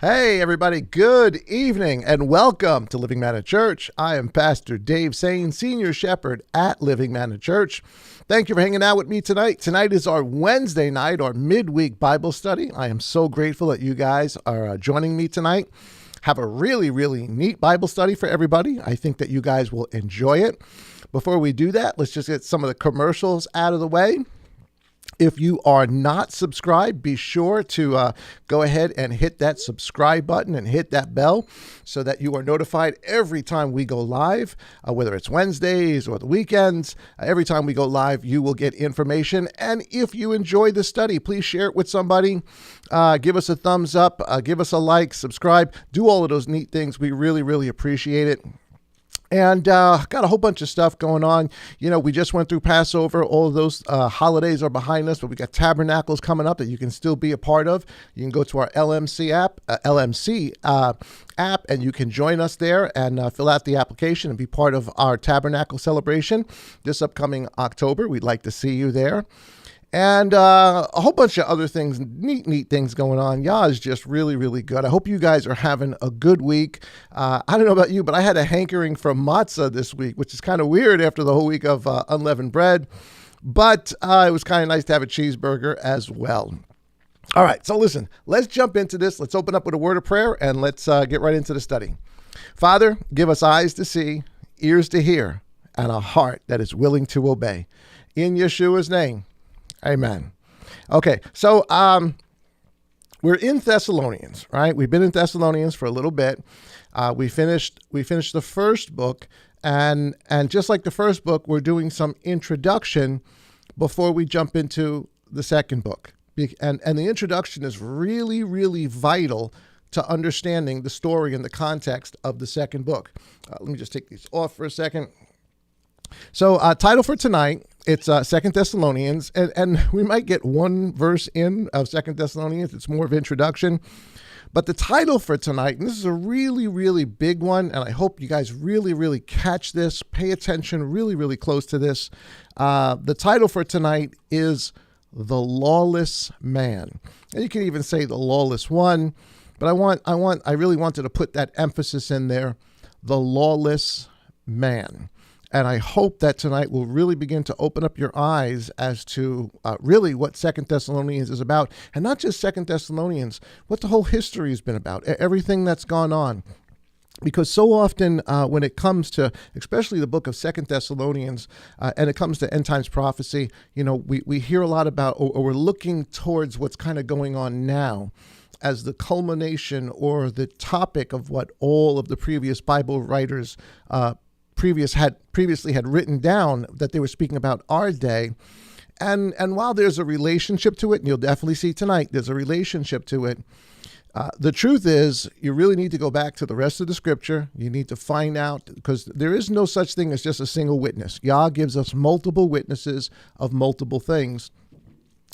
Hey, everybody. Good evening and welcome to Living Manna Church. I am Pastor Dave Sain, Senior Shepherd at Living Manna Church. Thank you for hanging out with me tonight. Tonight is our Wednesday night, our midweek Bible study. I am so grateful that you guys are joining me tonight. Have a really, really neat Bible study for everybody. I think that you guys will enjoy it. Before we do that, let's just get some of the commercials out of the way. If you are not subscribed, be sure to go ahead and hit that subscribe button and hit that bell so that you are notified every time we go live, whether it's Wednesdays or the weekends. Every time we go live, you will get information. And if you enjoy the study, please share it with somebody. Give us a thumbs up, give us a like, subscribe, do all of those neat things. We really, really appreciate it. And got a whole bunch of stuff going on. You know, we just went through Passover. All of those holidays are behind us, but we got Tabernacles coming up that you can still be a part of. You can go to our LMC app, and you can join us there and fill out the application and be part of our Tabernacle celebration this upcoming October. We'd like to see you there. And a whole bunch of other things, neat things going on. Y'all is just really, really good. I hope you guys are having a good week. I don't know about you, but I had a hankering for matzah this week, which is kind of weird after the whole week of unleavened bread. But it was kind of nice to have a cheeseburger as well. All right, so listen, let's jump into this. Let's open up with a word of prayer, and let's get right into the study. Father, give us eyes to see, ears to hear, and a heart that is willing to obey. In Yeshua's name. Amen. Okay, so we're in Thessalonians, right? We've been in Thessalonians for a little bit. We finished the first book, and just like the first book, we're doing some introduction before we jump into the second book. And the introduction is really, really vital to understanding the story and the context of the second book. Let me just take these off for a second. So title for tonight, it's 2 Thessalonians, and we might get one verse in of 2 Thessalonians. It's more of introduction. But the title for tonight, and this is a really, really big one, and I hope you guys really, really catch this, pay attention really, really close to this. The title for tonight is The Lawless Man. And you can even say The Lawless One, but I really wanted to put that emphasis in there, The Lawless Man. And I hope that tonight will really begin to open up your eyes as to really what 2 Thessalonians is about. And not just 2 Thessalonians, what the whole history has been about, everything that's gone on. Because so often when it comes to, especially the book of 2 Thessalonians, and it comes to end times prophecy, you know, we hear a lot about, or we're looking towards what's kind of going on now as the culmination or the topic of what all of the previous Bible writers previously had written down that they were speaking about our day. And while there's a relationship to it, and you'll definitely see tonight, there's a relationship to it. The truth is, you really need to go back to the rest of the scripture. You need to find out, because there is no such thing as just a single witness. Yah gives us multiple witnesses of multiple things.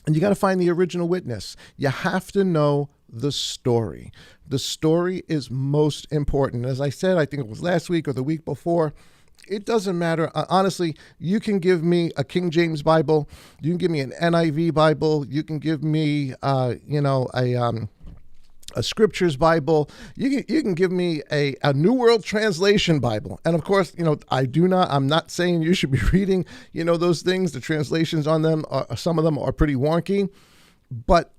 And you got to find the original witness. You have to know the story. The story is most important. As I said, I think it was last week or the week before, it doesn't matter. Honestly, you can give me a King James Bible. You can give me an NIV Bible. You can give me, a Scriptures Bible. You can give me a New World Translation Bible. And of course, I'm not saying you should be reading, those things. The translations on them, some of them are pretty wonky, but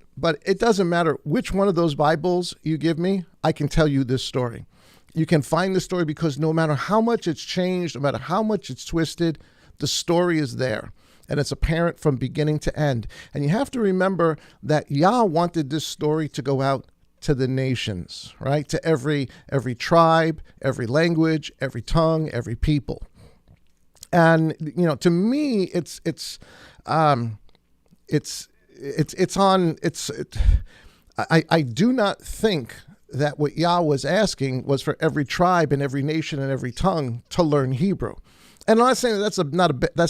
it doesn't matter which one of those Bibles you give me, I can tell you this story. You can find the story, because no matter how much it's changed, no matter how much it's twisted, the story is there. And it's apparent from beginning to end. And you have to remember that Yah wanted this story to go out to the nations, right? To every tribe, every language, every tongue, every people. And, to me, I do not think that what Yah was asking was for every tribe and every nation and every tongue to learn Hebrew. And I'm not saying that's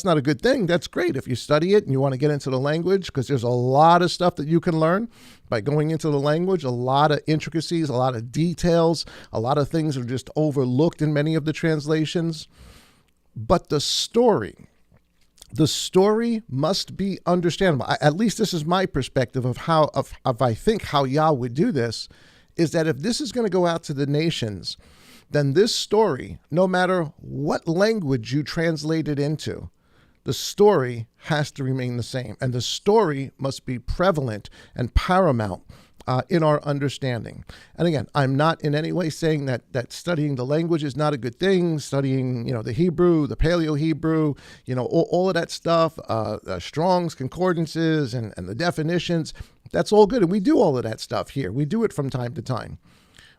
not a good thing. That's great if you study it and you want to get into the language, because there's a lot of stuff that you can learn by going into the language, a lot of intricacies, a lot of details, a lot of things are just overlooked in many of the translations. But the story must be understandable. At least this is my perspective of I think how Yah would do this. is that if this is going to go out to the nations, then this story, no matter what language you translate it into, the story has to remain the same. And the story must be prevalent and paramount in our understanding. And again, I'm not in any way saying that studying the language is not a good thing. Studying, the Hebrew, the Paleo-Hebrew, all of that stuff, Strong's concordances and the definitions, that's all good. And we do all of that stuff here. We do it from time to time.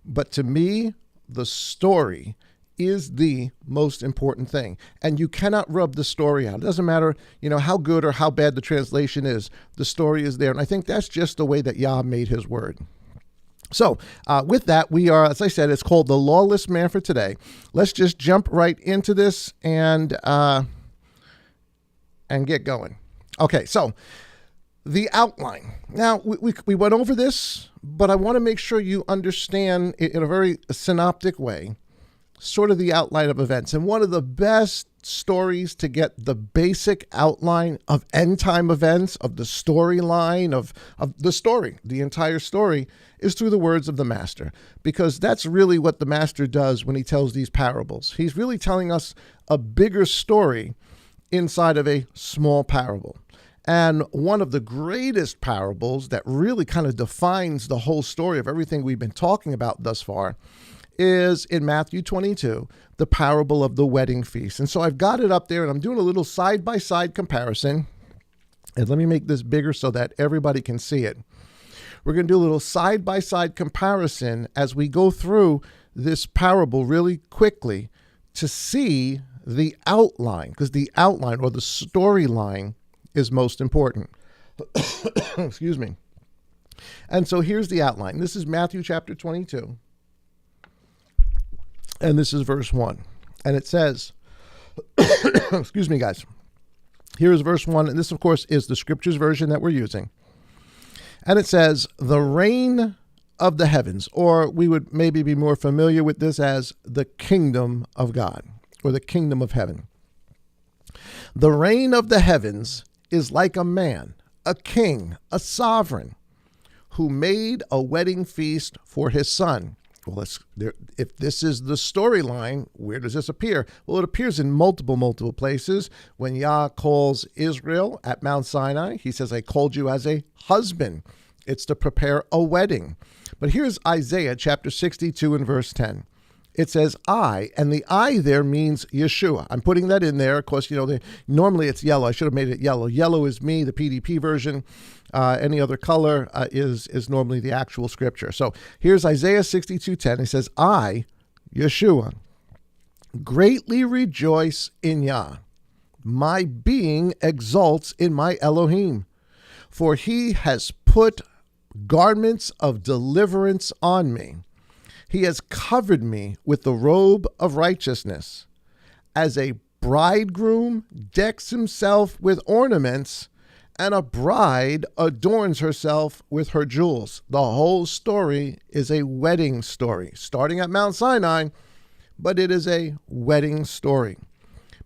But to me, the story is the most important thing. And you cannot rub the story out. It doesn't matter, how good or how bad the translation is. The story is there. And I think that's just the way that Yah made his word. So with that, we are, as I said, it's called the Lawless Man for today. Let's just jump right into this and get going. Okay, so the outline. Now, we went over this, but I want to make sure you understand in a very synoptic way sort of the outline of events. And one of the best stories to get the basic outline of end time events, of the storyline, of the story, the entire story, is through the words of the master. Because that's really what the master does when he tells these parables. He's really telling us a bigger story inside of a small parable. And one of the greatest parables that really kind of defines the whole story of everything we've been talking about thus far is in Matthew 22, the parable of the wedding feast. And so I've got it up there and I'm doing a little side-by-side comparison. And let me make this bigger so that everybody can see it. We're going to do a little side-by-side comparison as we go through this parable really quickly to see the outline, because the outline or the storyline is most important. Excuse me. And so here's the outline. This is Matthew chapter 22. And this is verse 1. And it says, excuse me, guys. Here is verse 1. And this, of course, is the scriptures version that we're using. And it says, the reign of the heavens, or we would maybe be more familiar with this as the kingdom of God, or the kingdom of heaven. The reign of the heavens is like a man, a king, a sovereign, who made a wedding feast for his son. Well, if this is the storyline, where does this appear? Well, it appears in multiple places. When Yah calls Israel at Mount Sinai, he says, I called you as a husband. It's to prepare a wedding. But here's Isaiah chapter 62 and verse 10. It says I, and the I there means Yeshua. I'm putting that in there. Of course, normally it's yellow. I should have made it yellow. Yellow is me, the PDP version. Any other color is normally the actual scripture. So here's Isaiah 62:10. It says, I, Yeshua, greatly rejoice in Yah. My being exalts in my Elohim. For he has put garments of deliverance on me. He has covered me with the robe of righteousness. As a bridegroom decks himself with ornaments, and a bride adorns herself with her jewels. The whole story is a wedding story, starting at Mount Sinai, but it is a wedding story.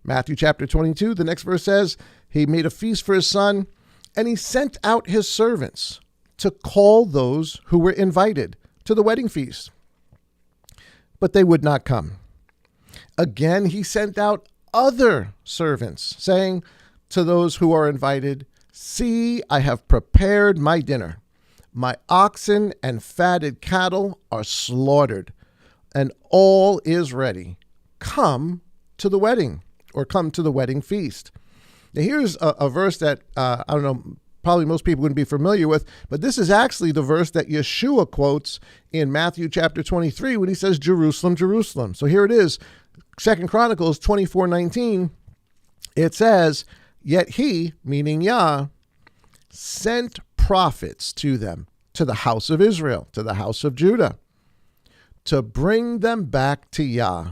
Matthew chapter 22, the next verse says, he made a feast for his son, and he sent out his servants to call those who were invited to the wedding feast. But they would not come. Again, he sent out other servants, saying to those who are invited, see, I have prepared my dinner. My oxen and fatted cattle are slaughtered, and all is ready. Come to the wedding, or come to the wedding feast. Now, here's a verse that, I don't know, probably most people wouldn't be familiar with, but this is actually the verse that Yeshua quotes in Matthew chapter 23 when he says, Jerusalem, Jerusalem. So here it is, 2 Chronicles 24:19. It says, yet he, meaning Yah, sent prophets to them, to the house of Israel, to the house of Judah, to bring them back to Yah.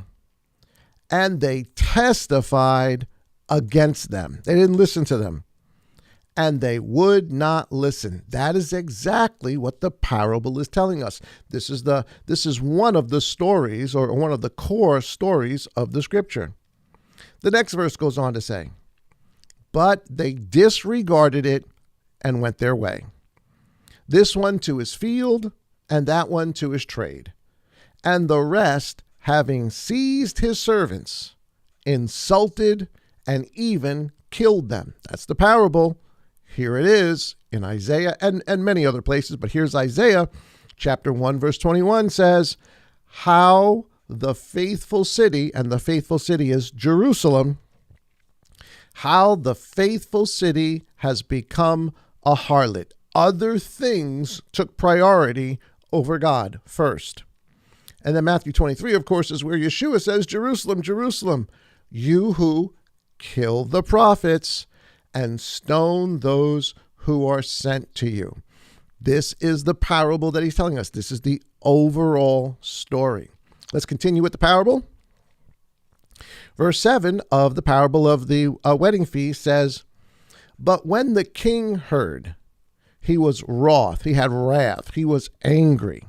And they testified against them. They didn't listen to them. And they would not listen. That is exactly what the parable is telling us. This is one of the stories, or one of the core stories of the scripture. The next verse goes on to say, but they disregarded it and went their way. This one to his field, and that one to his trade. And the rest, having seized his servants, insulted and even killed them. That's the parable. Here it is in Isaiah and many other places, but here's Isaiah chapter 1, verse 21 says, how the faithful city, and the faithful city is Jerusalem, how the faithful city has become a harlot. Other things took priority over God first. And then Matthew 23, of course, is where Yeshua says, Jerusalem, Jerusalem, you who kill the prophets and stone those who are sent to you. This is the parable that he's telling us. This is the overall story. Let's continue with the parable. Verse 7 of the parable of the wedding feast says, but when the king heard, he was wroth. He had wrath. He was angry.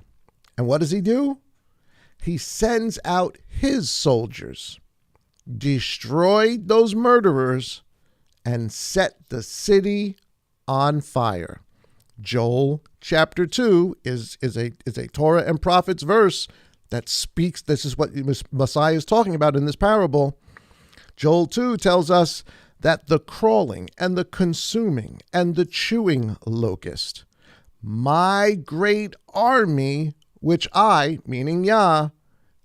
And what does he do? He sends out his soldiers, destroyed those murderers, and set the city on fire. Joel chapter 2 is a Torah and prophets verse that speaks. This is what Messiah is talking about in this parable. Joel 2 tells us that the crawling and the consuming and the chewing locust, my great army, which I, meaning Yah,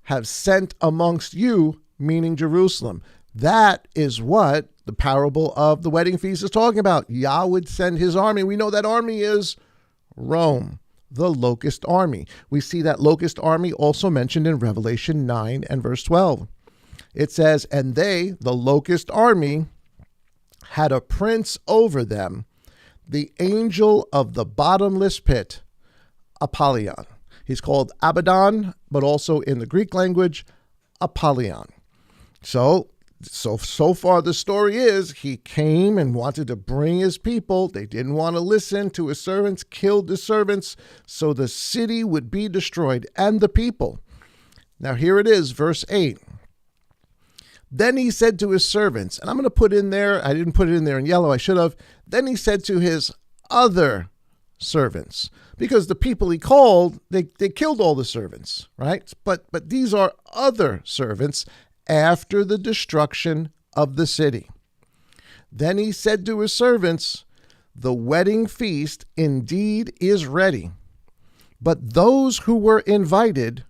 have sent amongst you, meaning Jerusalem. That is what the parable of the wedding feast is talking about. Yah would send his army. We know that army is Rome, the locust army. We see that locust army also mentioned in Revelation 9 and verse 12. It says, and they, the locust army, had a prince over them, the angel of the bottomless pit, Apollyon. He's called Abaddon, but also in the Greek language, Apollyon. So far the story is he came and wanted to bring his people. They didn't want to listen to his servants, killed his servants, so the city would be destroyed and the people. Now here it is, verse 8. Then he said to his servants, and I'm going to put in there, I didn't put it in there in yellow, I should have. Then he said to his other servants, because the people he called, they killed all the servants, right? But these are other servants after the destruction of the city. Then he said to his servants, the wedding feast indeed is ready, but those who were invited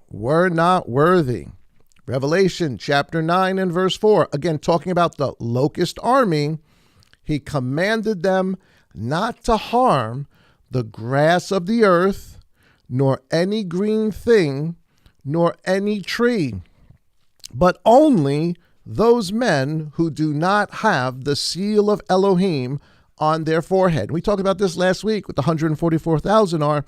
were not worthy. Revelation chapter 9 and verse 4, again, talking about the locust army, he commanded them not to harm the grass of the earth, nor any green thing, nor any tree, but only those men who do not have the seal of Elohim on their forehead. We talked about this last week with the 144,000 are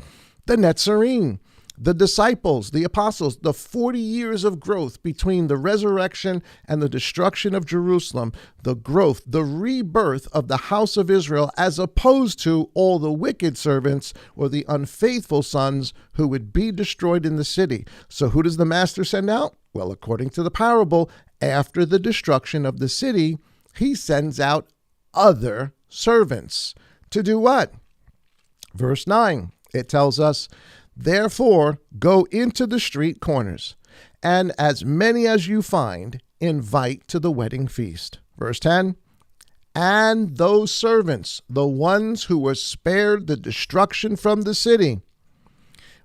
the Netzarim, the disciples, the apostles, the 40 years of growth between the resurrection and the destruction of Jerusalem, the growth, the rebirth of the house of Israel, as opposed to all the wicked servants or the unfaithful sons who would be destroyed in the city. So who does the master send out? Well, according to the parable, after the destruction of the city, he sends out other servants to do what? Verse 9, it tells us, therefore, go into the street corners, and as many as you find, invite to the wedding feast. Verse 10, and those servants, the ones who were spared the destruction from the city,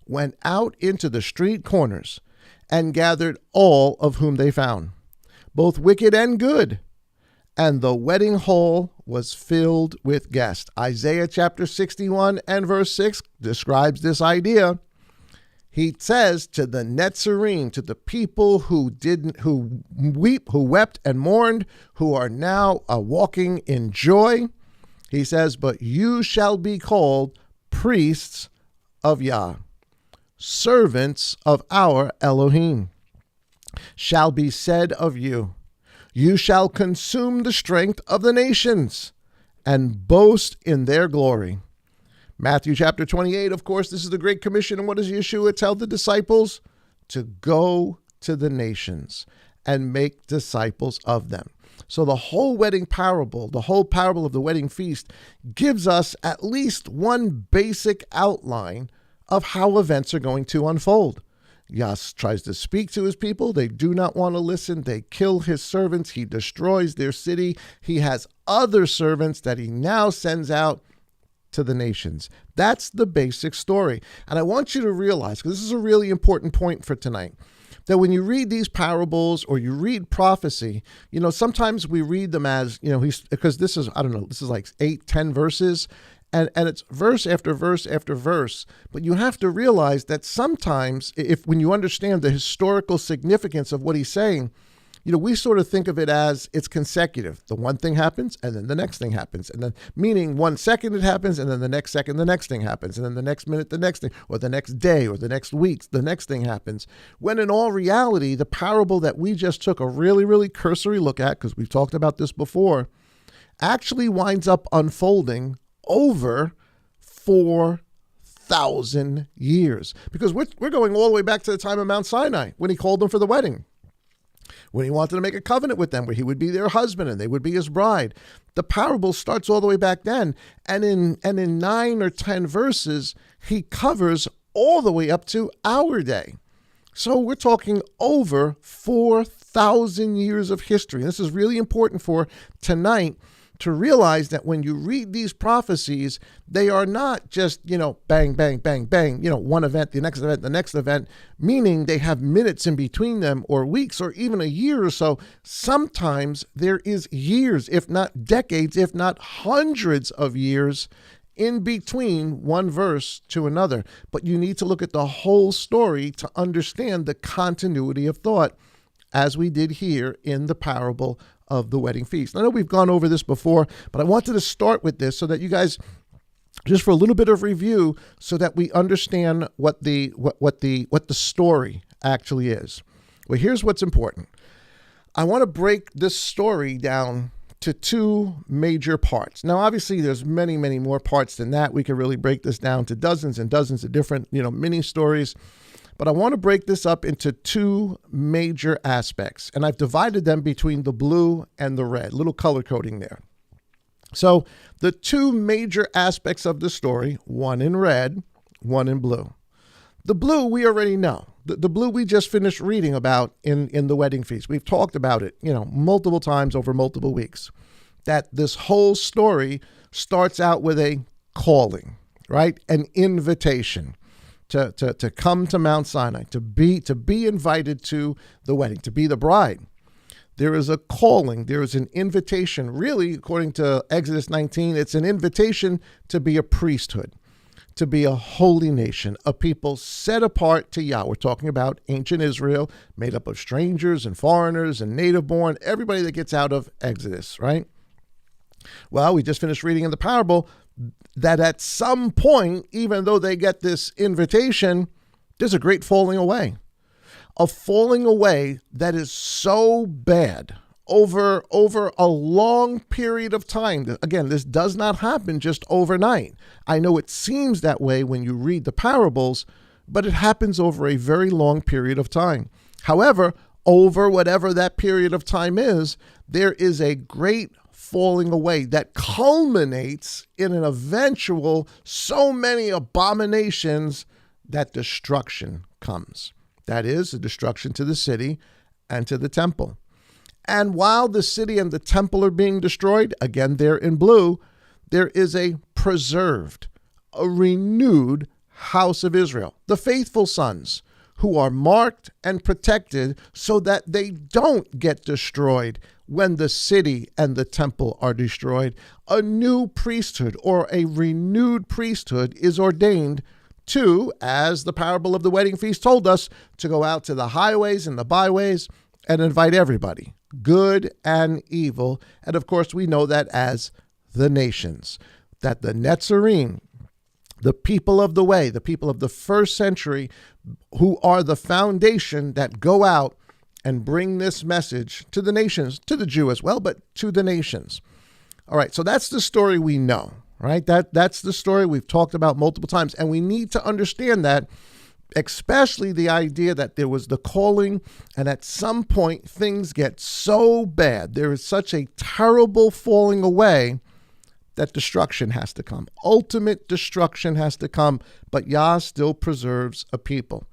went out into the street corners and gathered all of whom they found, both wicked and good. And the wedding hall was filled with guests. Isaiah chapter 61 and verse 6 describes this idea. He says to the Netzarim, to the people who wept and mourned, who are now walking in joy, he says, but you shall be called priests of Yah, servants of our Elohim. Shall be said of you, you shall consume the strength of the nations and boast in their glory. Matthew chapter 28, of course, this is the Great Commission. And what does Yeshua tell the disciples? To go to the nations and make disciples of them. So the whole wedding parable, the whole parable of the wedding feast, gives us at least one basic outline of how events are going to unfold. Yas tries to speak to his people. They do not want to listen. They kill his servants. He destroys their city. He has other servants that he now sends out to the nations. That's the basic story. And I want you to realize, because this is a really important point for tonight, that when you read these parables or you read prophecy, sometimes we read them as, because this is, this is like 8-10 verses, and it's verse after verse after verse. But you have to realize that sometimes, when you understand the historical significance of what he's saying, we sort of think of it as it's consecutive. The one thing happens, and then the next thing happens. And then, meaning 1 second it happens, and then the next second, the next thing happens. And then the next minute, the next thing, or the next day, or the next week, the next thing happens. When in all reality, the parable that we just took a really, really cursory look at, because we've talked about this before, actually winds up unfolding over 4,000 years. Because we're going all the way back to the time of Mount Sinai, when he called them for the wedding. When he wanted to make a covenant with them where he would be their husband and they would be his bride. The parable starts all the way back then. And in 9 or 10 verses, he covers all the way up to our day. So we're talking over 4,000 years of history. And this is really important for tonight, to realize that when you read these prophecies, they are not just, bang, bang, bang, bang, one event, the next event, meaning they have minutes in between them, or weeks, or even a year or so. Sometimes there is years, if not decades, if not hundreds of years in between one verse to another. But you need to look at the whole story to understand the continuity of thought, as we did here in the parable of the wedding feast. I know we've gone over this before, but I wanted to start with this so that you guys, just for a little bit of review, so that we understand what the story actually is. Well, here's what's important. I want to break this story down to 2 major parts. Now, obviously, there's many, many more parts than that. We could really break this down to dozens and dozens of different, mini stories. But I want to break this up into 2 major aspects, and I've divided them between the blue and the red, little color coding there. So the 2 major aspects of the story, one in red, one in blue. The blue we already know. The blue we just finished reading about in the wedding feast. We've talked about it, multiple times over multiple weeks, that this whole story starts out with a calling, right? An invitation. To come to Mount Sinai, to be invited to the wedding, to be the bride. There is a calling, there is an invitation. Really, according to Exodus 19, it's an invitation to be a priesthood, to be a holy nation, a people set apart to Yahweh. We're talking about ancient Israel, made up of strangers and foreigners and native born, everybody that gets out of Exodus, right? Well, we just finished reading in the parable that at some point, even though they get this invitation, there's a great falling away. A falling away that is so bad over a long period of time. Again, this does not happen just overnight. I know it seems that way when you read the parables, but it happens over a very long period of time. However, over whatever that period of time is, there is a great falling away that culminates in an eventual so many abominations that destruction comes. That is, the destruction to the city and to the temple. And while the city and the temple are being destroyed, again, they're in blue, there is a preserved, a renewed house of Israel, the faithful sons, who are marked and protected so that they don't get destroyed when the city and the temple are destroyed. A new priesthood, or a renewed priesthood, is ordained to, as the parable of the wedding feast told us, to go out to the highways and the byways and invite everybody, good and evil. And of course, we know that as the nations, that the Netzarim, the people of the way, the people of the first century, who are the foundation that go out and bring this message to the nations, to the Jew as well, but to the nations. All right, so that's the story we know, right? That's the story we've talked about multiple times, and we need to understand that, especially the idea that there was the calling, and at some point things get so bad, there is such a terrible falling away that destruction has to come. Ultimate destruction has to come, but Yah still preserves a people.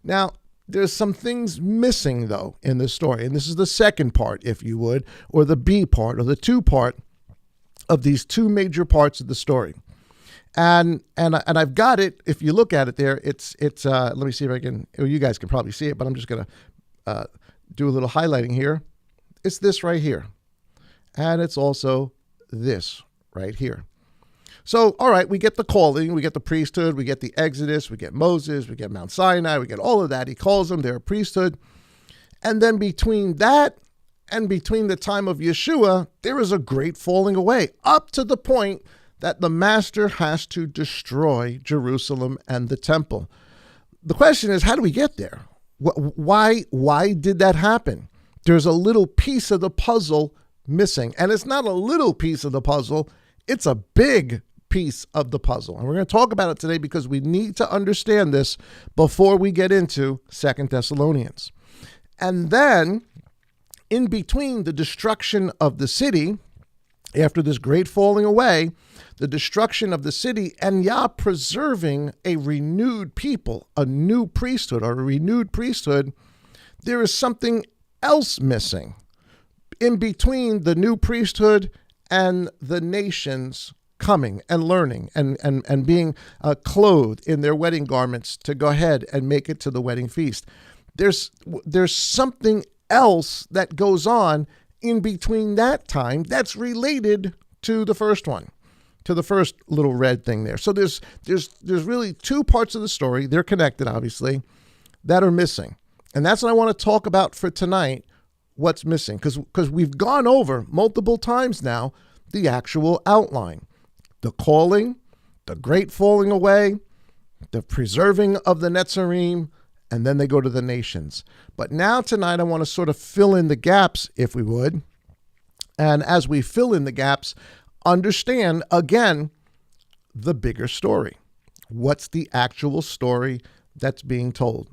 Now, there's some things missing, though, in this story. And this is the second part, if you would, or the B part, or the two part of these two major parts of the story. And I've got it. If you look at it there, it's let me see if I can, you guys can probably see it, but I'm just going to do a little highlighting here. It's this right here. And it's also this right here. So, all right, we get the calling, we get the priesthood, we get the Exodus, we get Moses, we get Mount Sinai, we get all of that. He calls them, they're a priesthood. And then between that and between the time of Yeshua, there is a great falling away, up to the point that the master has to destroy Jerusalem and the temple. The question is, how do we get there? Why did that happen? There's a little piece of the puzzle missing. And it's not a little piece of the puzzle, it's a big piece of the puzzle. And we're going to talk about it today because we need to understand this before we get into 2 Thessalonians. And then, in between the destruction of the city, after this great falling away, the destruction of the city, and Yah preserving a renewed people, a new priesthood, or a renewed priesthood, there is something else missing. In between the new priesthood and the nations coming and learning and being clothed in their wedding garments to go ahead and make it to the wedding feast. There's something else that goes on in between that time that's related to the first one, to the first little red thing there. So there's really two parts of the story, they're connected obviously, that are missing. And that's what I want to talk about for tonight, what's missing, because we've gone over multiple times now the actual outline. The calling, the great falling away, the preserving of the Netzarim, and then they go to the nations. But now tonight I want to sort of fill in the gaps, if we would. And as we fill in the gaps, understand, again, the bigger story. What's the actual story that's being told?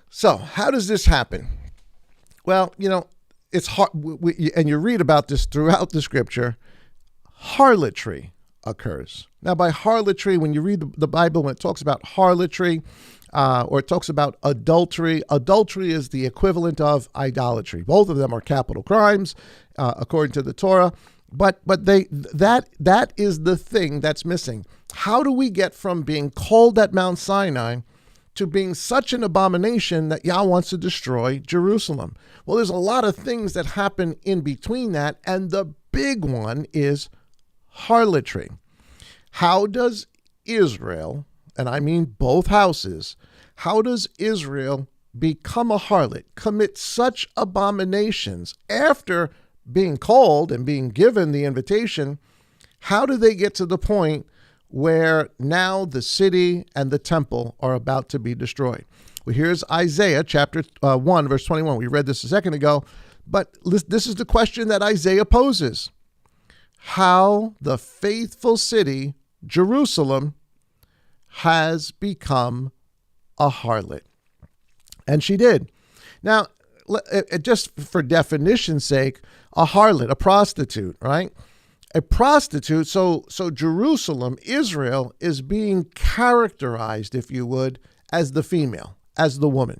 So how does this happen? Well, it's hard, and you read about this throughout the scripture. Harlotry occurs. Now, by harlotry, when you read the Bible, when it talks about harlotry, or it talks about adultery is the equivalent of idolatry. Both of them are capital crimes, according to the Torah. But that is the thing that's missing. How do we get from being called at Mount Sinai to being such an abomination that Yah wants to destroy Jerusalem? Well, there's a lot of things that happen in between that, and the big one is harlotry. How does Israel, and I mean both houses, how does Israel become a harlot, commit such abominations after being called and being given the invitation? How do they get to the point where now the city and the temple are about to be destroyed? Well, here's Isaiah chapter 1, verse 21. We read this a second ago, but this is the question that Isaiah poses. How the faithful city, Jerusalem, has become a harlot. And she did. Now, just for definition's sake, a harlot, a prostitute, right? A prostitute, so Jerusalem, Israel, is being characterized, if you would, as the female, as the woman.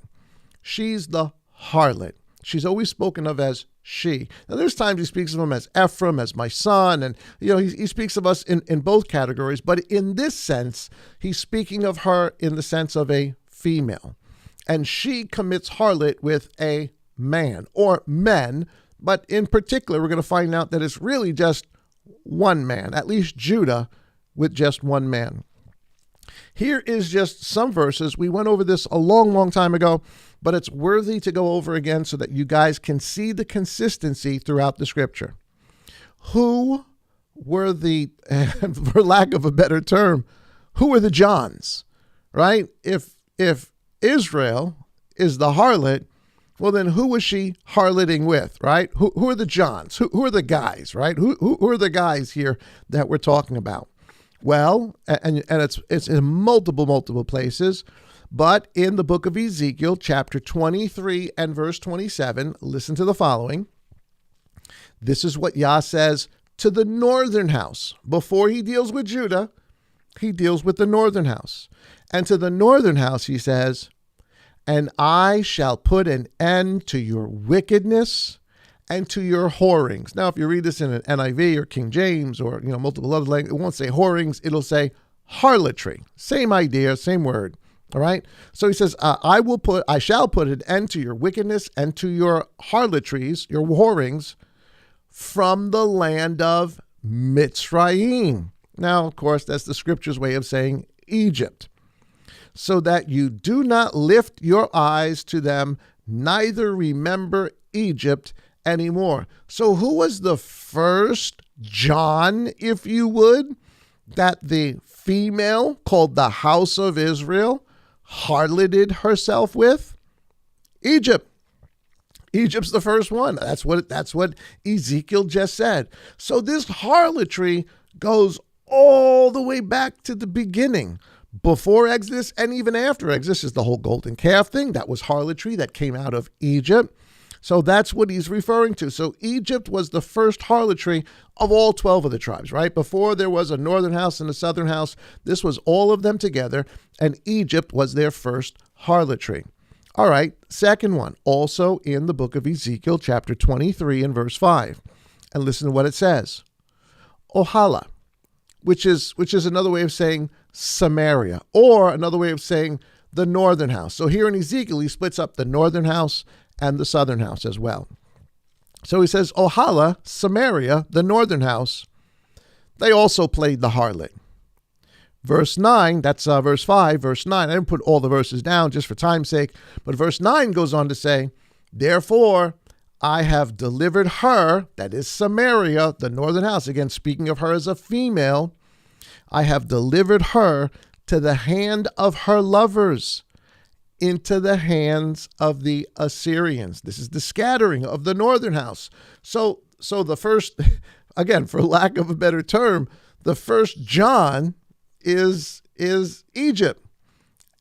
She's the harlot. She's always spoken of as she. Now, there's times he speaks of him as Ephraim, as my son, and he speaks of us in both categories, but in this sense, he's speaking of her in the sense of a female. And she commits harlot with a man, or men, but in particular, we're going to find out that it's really just one man, at least Judah, with just one man. Here is just some verses. We went over this a long, long time ago, but it's worthy to go over again so that you guys can see the consistency throughout the scripture. Who were the, for lack of a better term, who were the Johns, right? If Israel is the harlot, well, then who was she harloting with, right? Who are the Johns? Who are the guys, right? Who are the guys here that we're talking about? Well, and it's in multiple places, but in the book of Ezekiel, chapter 23 and verse 27, listen to the following. This is what Yah says to the northern house. Before he deals with Judah, he deals with the northern house. And to the northern house, he says, and I shall put an end to your wickedness and to your whorings. Now, if you read this in an NIV or King James or multiple other languages, it won't say whorings, it'll say harlotry. Same idea, same word. All right. So he says, I shall put an end to your wickedness and to your harlotries, your whorings, from the land of Mitzrayim. Now, of course, that's the scripture's way of saying Egypt. So that you do not lift your eyes to them, neither remember Egypt anymore. So who was the first John, if you would, that the female called the house of Israel harloted herself with? Egypt. Egypt's the first one. That's what Ezekiel just said. So this harlotry goes all the way back to the beginning. Before Exodus and even after Exodus is the whole golden calf thing. That was harlotry that came out of Egypt. So that's what he's referring to. So Egypt was the first harlotry of all 12 of the tribes, right? Before there was a northern house and a southern house, this was all of them together, and Egypt was their first harlotry. All right, second one, also in the book of Ezekiel, chapter 23 and verse 5. And listen to what it says. Ohala, which is another way of saying Samaria, or another way of saying the northern house. So here in Ezekiel, he splits up the northern house and the southern house as well. So he says, Ohala, Samaria, the northern house, they also played the harlot. Verse 9, that's verse 5, verse 9. I didn't put all the verses down just for time's sake, but verse 9 goes on to say, therefore, I have delivered her, that is Samaria, the northern house, again, speaking of her as a female, I have delivered her to the hand of her lovers, into the hands of the Assyrians. This is the scattering of the northern house. So the first, again, for lack of a better term, the first John is Egypt.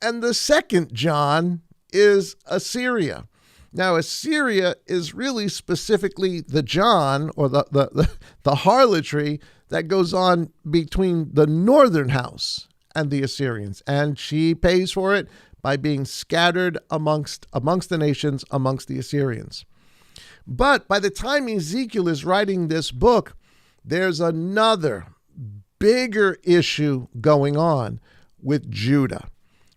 And the second John is Assyria. Now, Assyria is really specifically the John or the harlotry that goes on between the northern house and the Assyrians. And she pays for it by being scattered amongst the nations, amongst the Assyrians. But by the time Ezekiel is writing this book, there's another bigger issue going on with Judah,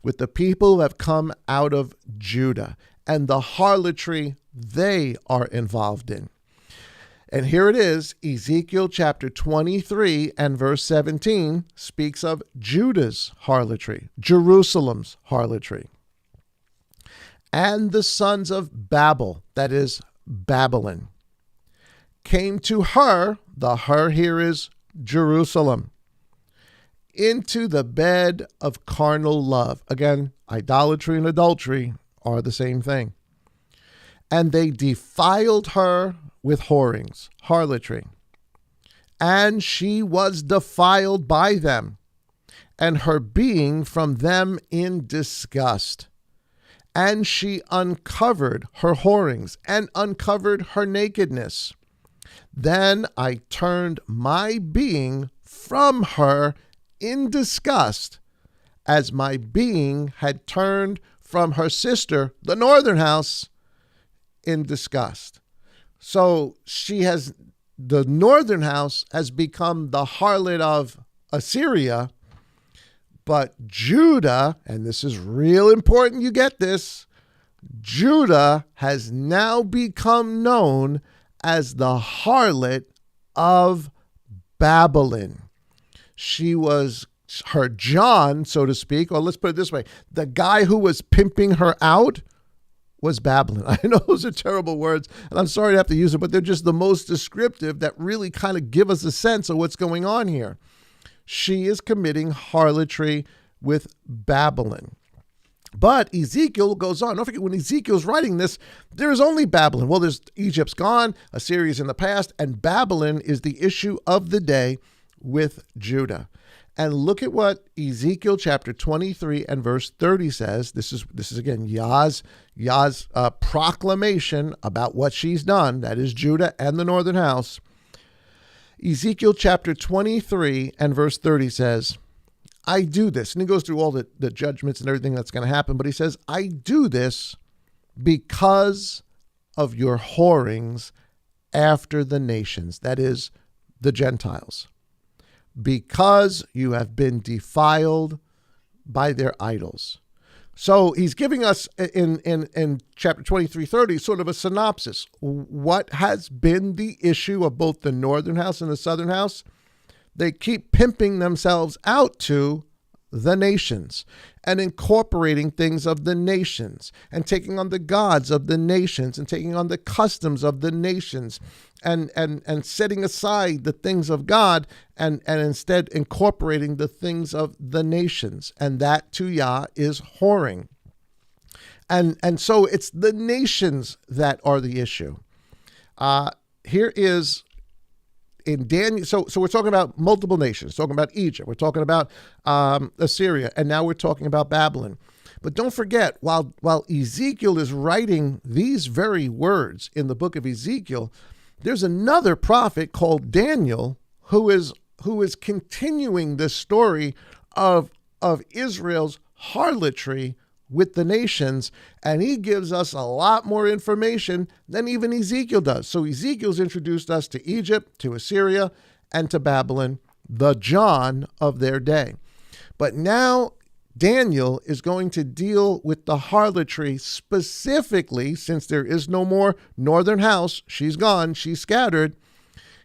with the people who have come out of Judah and the harlotry they are involved in. And here it is, Ezekiel chapter 23 and verse 17 speaks of Judah's harlotry, Jerusalem's harlotry. And the sons of Babel, that is Babylon, came to her, the her here is Jerusalem, into the bed of carnal love. Again, idolatry and adultery are the same thing. And they defiled her with whorings, harlotry. And she was defiled by them, and her being from them in disgust. And she uncovered her whorings and uncovered her nakedness. Then I turned my being from her in disgust, as my being had turned from her sister, the northern house, in disgust. So the northern house has become the harlot of Assyria, but Judah, and this is real important you get this, Judah has now become known as the harlot of Babylon. She was her John, so to speak, or let's put it this way, the guy who was pimping her out was Babylon. I know those are terrible words, and I'm sorry to have to use it, but they're just the most descriptive that really kind of give us a sense of what's going on here. She is committing harlotry with Babylon. But Ezekiel goes on. Don't forget, when Ezekiel's writing this, there is only Babylon. Well, there's Egypt's gone, Assyria's in the past, and Babylon is the issue of the day with Judah. And look at what Ezekiel chapter 23 and verse 30 says. This is again Yah's proclamation about what she's done. That is Judah and the northern house. Ezekiel chapter 23 and verse 30 says, I do this. And he goes through all the judgments and everything that's going to happen. But he says, I do this because of your whorings after the nations, that is, the Gentiles, because you have been defiled by their idols. So he's giving us in chapter 23:30 sort of a synopsis. What has been the issue of both the northern house and the southern house? They keep pimping themselves out to the nations and incorporating things of the nations and taking on the gods of the nations and taking on the customs of the nations and setting aside the things of God and instead incorporating the things of the nations. And that to Yah is whoring. And so it's the nations that are the issue. Here is in Daniel, so we're talking about multiple nations, talking about Egypt, we're talking about Assyria, and now we're talking about Babylon. But don't forget, while Ezekiel is writing these very words in the book of Ezekiel, there's another prophet called Daniel who is continuing the story of Israel's harlotry with the nations, and he gives us a lot more information than even Ezekiel does. So Ezekiel's introduced us to Egypt, to Assyria, and to Babylon, the John of their day. But now Daniel is going to deal with the harlotry specifically, since there is no more northern house, she's gone, she's scattered.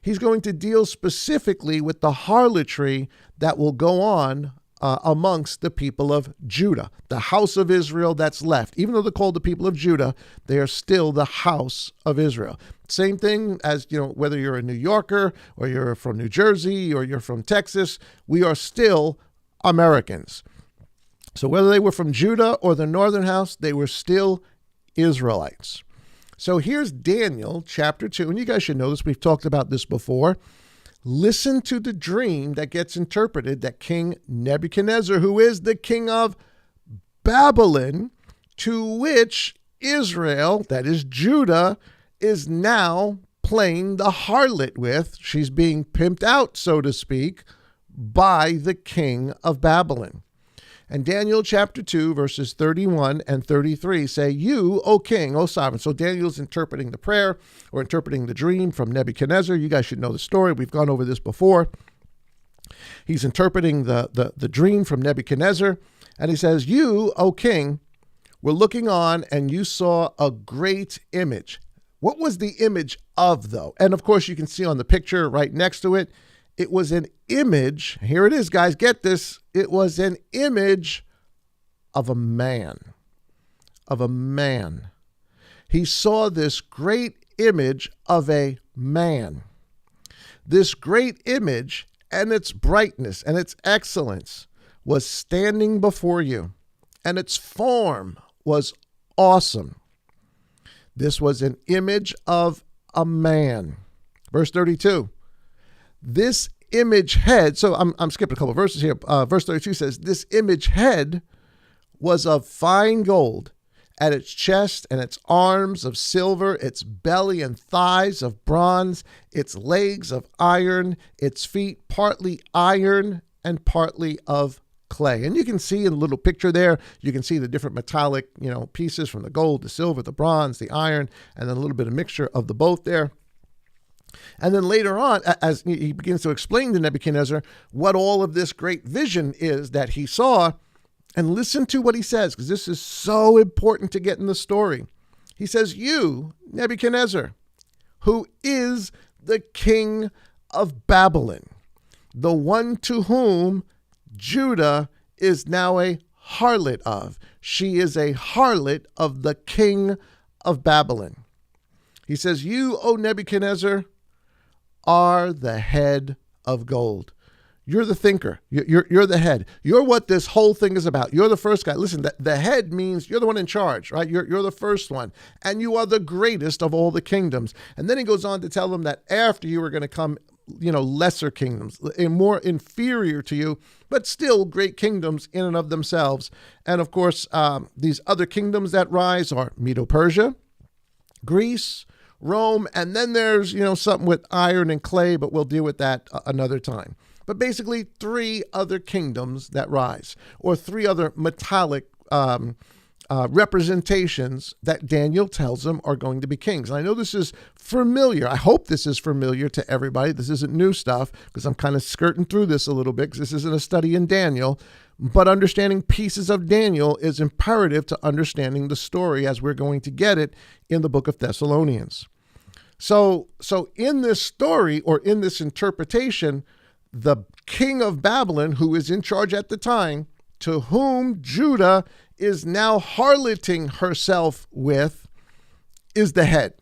He's going to deal specifically with the harlotry that will go on amongst the people of Judah, the house of Israel that's left. Even though they're called the people of Judah, they are still the house of Israel. Same thing as, whether you're a New Yorker or you're from New Jersey or you're from Texas, we are still Americans. So whether they were from Judah or the northern house, they were still Israelites. So here's Daniel chapter 2, and you guys should know this. We've talked about this before. Listen to the dream that gets interpreted that King Nebuchadnezzar, who is the king of Babylon, to which Israel, that is Judah, is now playing the harlot with. She's being pimped out, so to speak, by the king of Babylon. And Daniel chapter 2, verses 31 and 33 say, you, O king, O sovereign. So Daniel's interpreting the prayer or interpreting the dream from Nebuchadnezzar. You guys should know the story. We've gone over this before. He's interpreting the dream from Nebuchadnezzar. And he says, you, O king, were looking on and you saw a great image. What was the image of, though? And of course, you can see on the picture right next to it, it was an image. Here it is, guys. Get this. It was an image of a man. Of a man. He saw this great image of a man. This great image and its brightness and its excellence was standing before you, and its form was awesome. This was an image of a man. Verse 32. This image head, so I'm skipping a couple of verses here. Verse 32 says, this image head was of fine gold, at its chest and its arms of silver, its belly and thighs of bronze, its legs of iron, its feet partly iron and partly of clay. And you can see in the little picture there, you can see the different metallic, pieces from the gold, the silver, the bronze, the iron, and then a little bit of mixture of the both there. And then later on, as he begins to explain to Nebuchadnezzar what all of this great vision is that he saw, and listen to what he says, because this is so important to get in the story. He says, you, Nebuchadnezzar, who is the king of Babylon, the one to whom Judah is now a harlot of. She is a harlot of the king of Babylon. He says, you, O Nebuchadnezzar, are the head of gold. You're the thinker. You're the head. You're what this whole thing is about. You're the first guy. Listen, the head means you're the one in charge, right? You're the first one. And you are the greatest of all the kingdoms. And then he goes on to tell them that after you are going to come, lesser kingdoms, more inferior to you, but still great kingdoms in and of themselves. And of course, these other kingdoms that rise are Medo-Persia, Greece, Rome, and then there's, something with iron and clay, but we'll deal with that another time. But basically, three other kingdoms that rise, or three other metallic representations that Daniel tells them are going to be kings. And I know this is familiar. I hope this is familiar to everybody. This isn't new stuff, because I'm kind of skirting through this a little bit, because this isn't a study in Daniel. But understanding pieces of Daniel is imperative to understanding the story as we're going to get it in the book of Thessalonians. So in this story, or in this interpretation, the king of Babylon, who is in charge at the time, to whom Judah is now harloting herself with, is the head.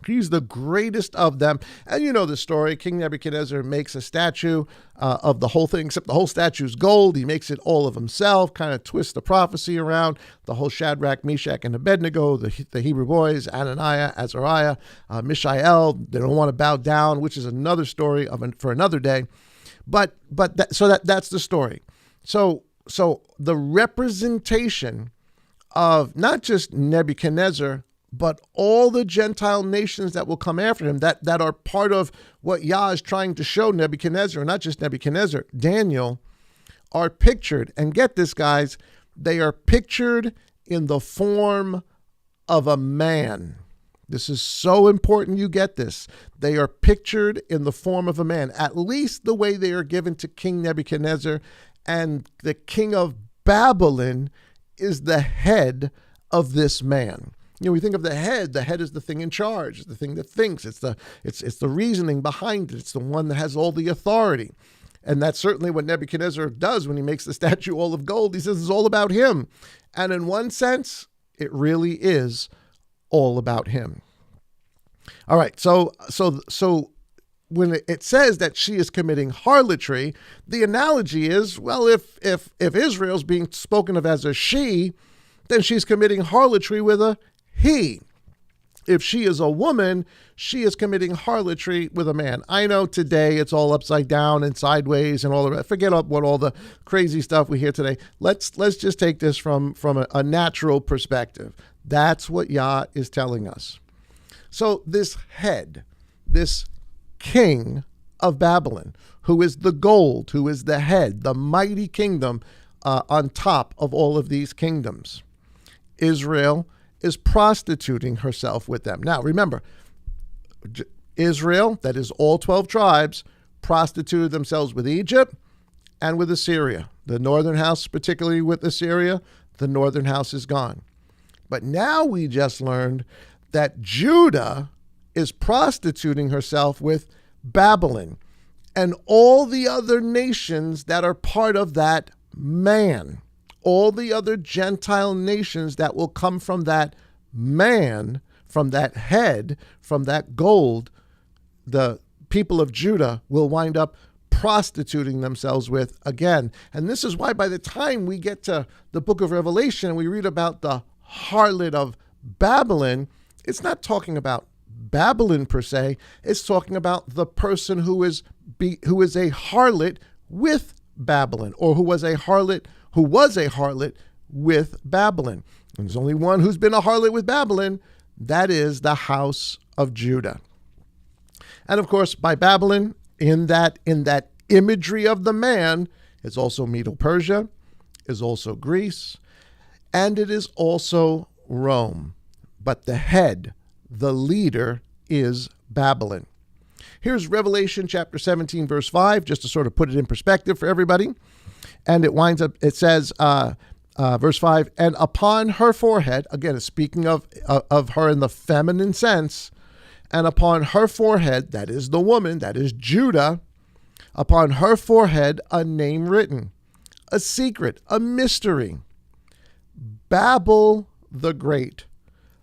He's the greatest of them. And you know the story. King Nebuchadnezzar makes a statue of the whole thing, except the whole statue's gold. He makes it all of himself, kind of twists the prophecy around. The whole Shadrach, Meshach, and Abednego, the Hebrew boys, Ananiah, Azariah, Mishael, they don't want to bow down, which is another story for another day. But that's the story. So the representation of not just Nebuchadnezzar, but all the Gentile nations that will come after him, that are part of what Yah is trying to show Nebuchadnezzar, not just Nebuchadnezzar, Daniel, are pictured. And get this, guys, they are pictured in the form of a man. This is so important you get this. They are pictured in the form of a man, at least the way they are given to King Nebuchadnezzar. And the king of Babylon is the head of this man. We think of the head. The head is the thing in charge. It's the thing that thinks. It's the reasoning behind it. It's the one that has all the authority. And that's certainly what Nebuchadnezzar does when he makes the statue all of gold. He says it's all about him. And in one sense, it really is all about him. All right. So when it says that she is committing harlotry, the analogy is, well, if Israel's being spoken of as a she, then she's committing harlotry with a he. If she is a woman, she is committing harlotry with a man. I know today it's all upside down and sideways and all the rest. Forget what all the crazy stuff we hear today. Let's just take this from a natural perspective. That's what Yah is telling us. So this head, this king of Babylon, who is the gold, who is the head, the mighty kingdom on top of all of these kingdoms, Israel is prostituting herself with them. Now, remember, Israel, that is all 12 tribes, prostituted themselves with Egypt and with Assyria. The northern house, particularly with Assyria, the northern house is gone. But now we just learned that Judah is prostituting herself with Babylon and all the other nations that are part of that man. All the other Gentile nations that will come from that man, from that head, from that gold, the people of Judah will wind up prostituting themselves with again. And this is why by the time we get to the book of Revelation and we read about the harlot of Babylon, it's not talking about Babylon per se. It's talking about the person who is a harlot with Babylon, or who was a harlot with Babylon. And there's only one who's been a harlot with Babylon. That is the house of Judah. And of course, by Babylon, in that imagery of the man, is also Medo-Persia, is also Greece, and it is also Rome. But the head, the leader, is Babylon. Here's Revelation chapter 17, verse 5, just to sort of put it in perspective for everybody. And it says, verse 5, and upon her forehead, again, it's speaking of her in the feminine sense, and upon her forehead, that is the woman, that is Judah, upon her forehead, a name written, a secret, a mystery. Babel the Great,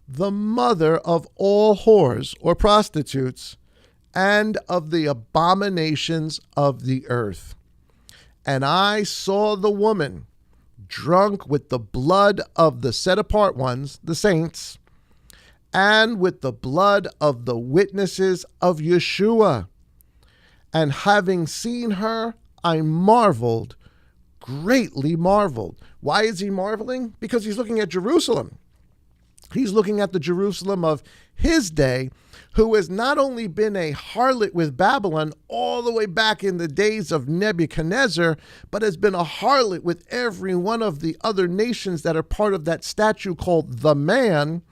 the mother of all whores or prostitutes, and of the abominations of the earth. And I saw the woman drunk with the blood of the set apart ones, the saints, and with the blood of the witnesses of Yeshua. And having seen her, I marveled, greatly marveled. Why is he marveling? Because he's looking at Jerusalem. He's looking at the Jerusalem of his day, who has not only been a harlot with Babylon all the way back in the days of Nebuchadnezzar, but has been a harlot with every one of the other nations that are part of that statue called the Man.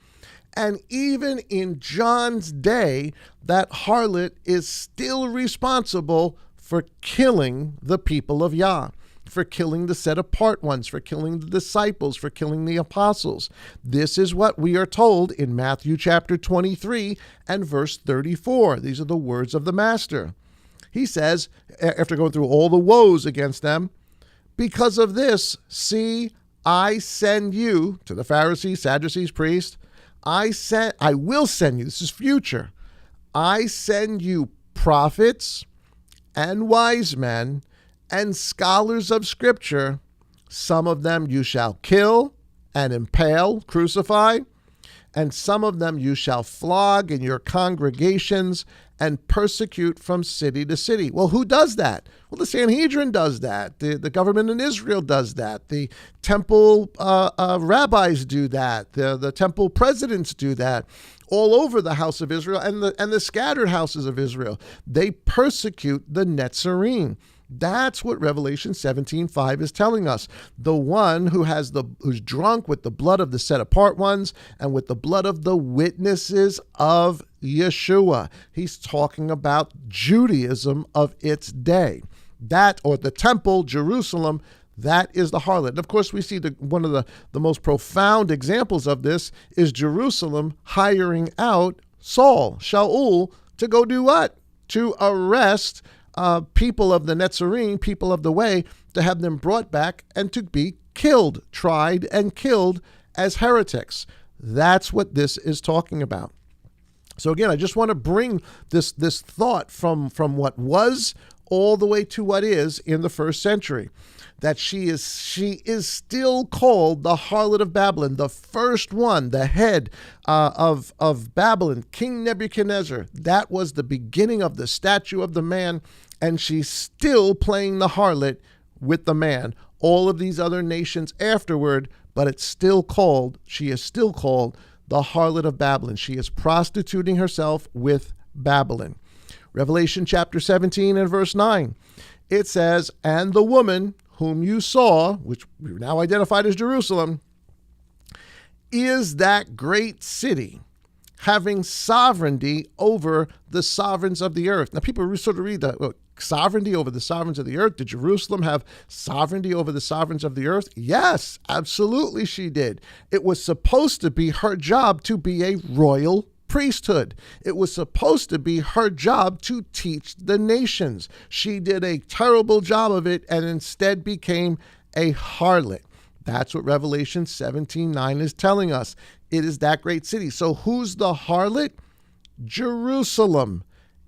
And even in John's day, that harlot is still responsible for killing the people of Yah, for killing the set apart ones, for killing the disciples, for killing the apostles. This is what we are told in Matthew chapter 23 and verse 34. These are the words of the Master. He says, after going through all the woes against them, because of this, see, I send you, to the Pharisees, Sadducees, priests, I will send you, this is future, I send you prophets and wise men and scholars of Scripture. Some of them you shall kill and impale, crucify, and some of them you shall flog in your congregations and persecute from city to city. Well, who does that? Well, the Sanhedrin does that. The government in Israel does that. The temple rabbis do that. The temple presidents do that. All over the house of Israel and the scattered houses of Israel. They persecute the Netzarim. That's what Revelation 17:5 is telling us. The one who's drunk with the blood of the set apart ones and with the blood of the witnesses of Yeshua. He's talking about Judaism of its day. That, or the temple, Jerusalem, that is the harlot. And of course, we see one of the most profound examples of this is Jerusalem hiring out Saul, Shaul, to go do what? To arrest people of the Netzarim, people of the way, to have them brought back and to be killed, tried and killed as heretics. That's what this is talking about. So again, I just want to bring this thought from what was all the way to what is in the first century, that she is still called the harlot of Babylon, the first one, the head of Babylon, King Nebuchadnezzar. That was the beginning of the statue of the Man, and she's still playing the harlot with the Man. All of these other nations afterward, but she is still called the harlot of Babylon. She is prostituting herself with Babylon. Revelation chapter 17 and verse 9, it says, and the woman whom you saw, which we've now identified as Jerusalem, is that great city, having sovereignty over the sovereigns of the earth. Now, people sort of read that, well, sovereignty over the sovereigns of the earth. Did Jerusalem have sovereignty over the sovereigns of the earth? Yes, absolutely she did. It was supposed to be her job to be a royal priesthood. It was supposed to be her job to teach the nations. She did a terrible job of it and instead became a harlot. That's what Revelation 17:9 is telling us. It is that great city. So who's the harlot? Jerusalem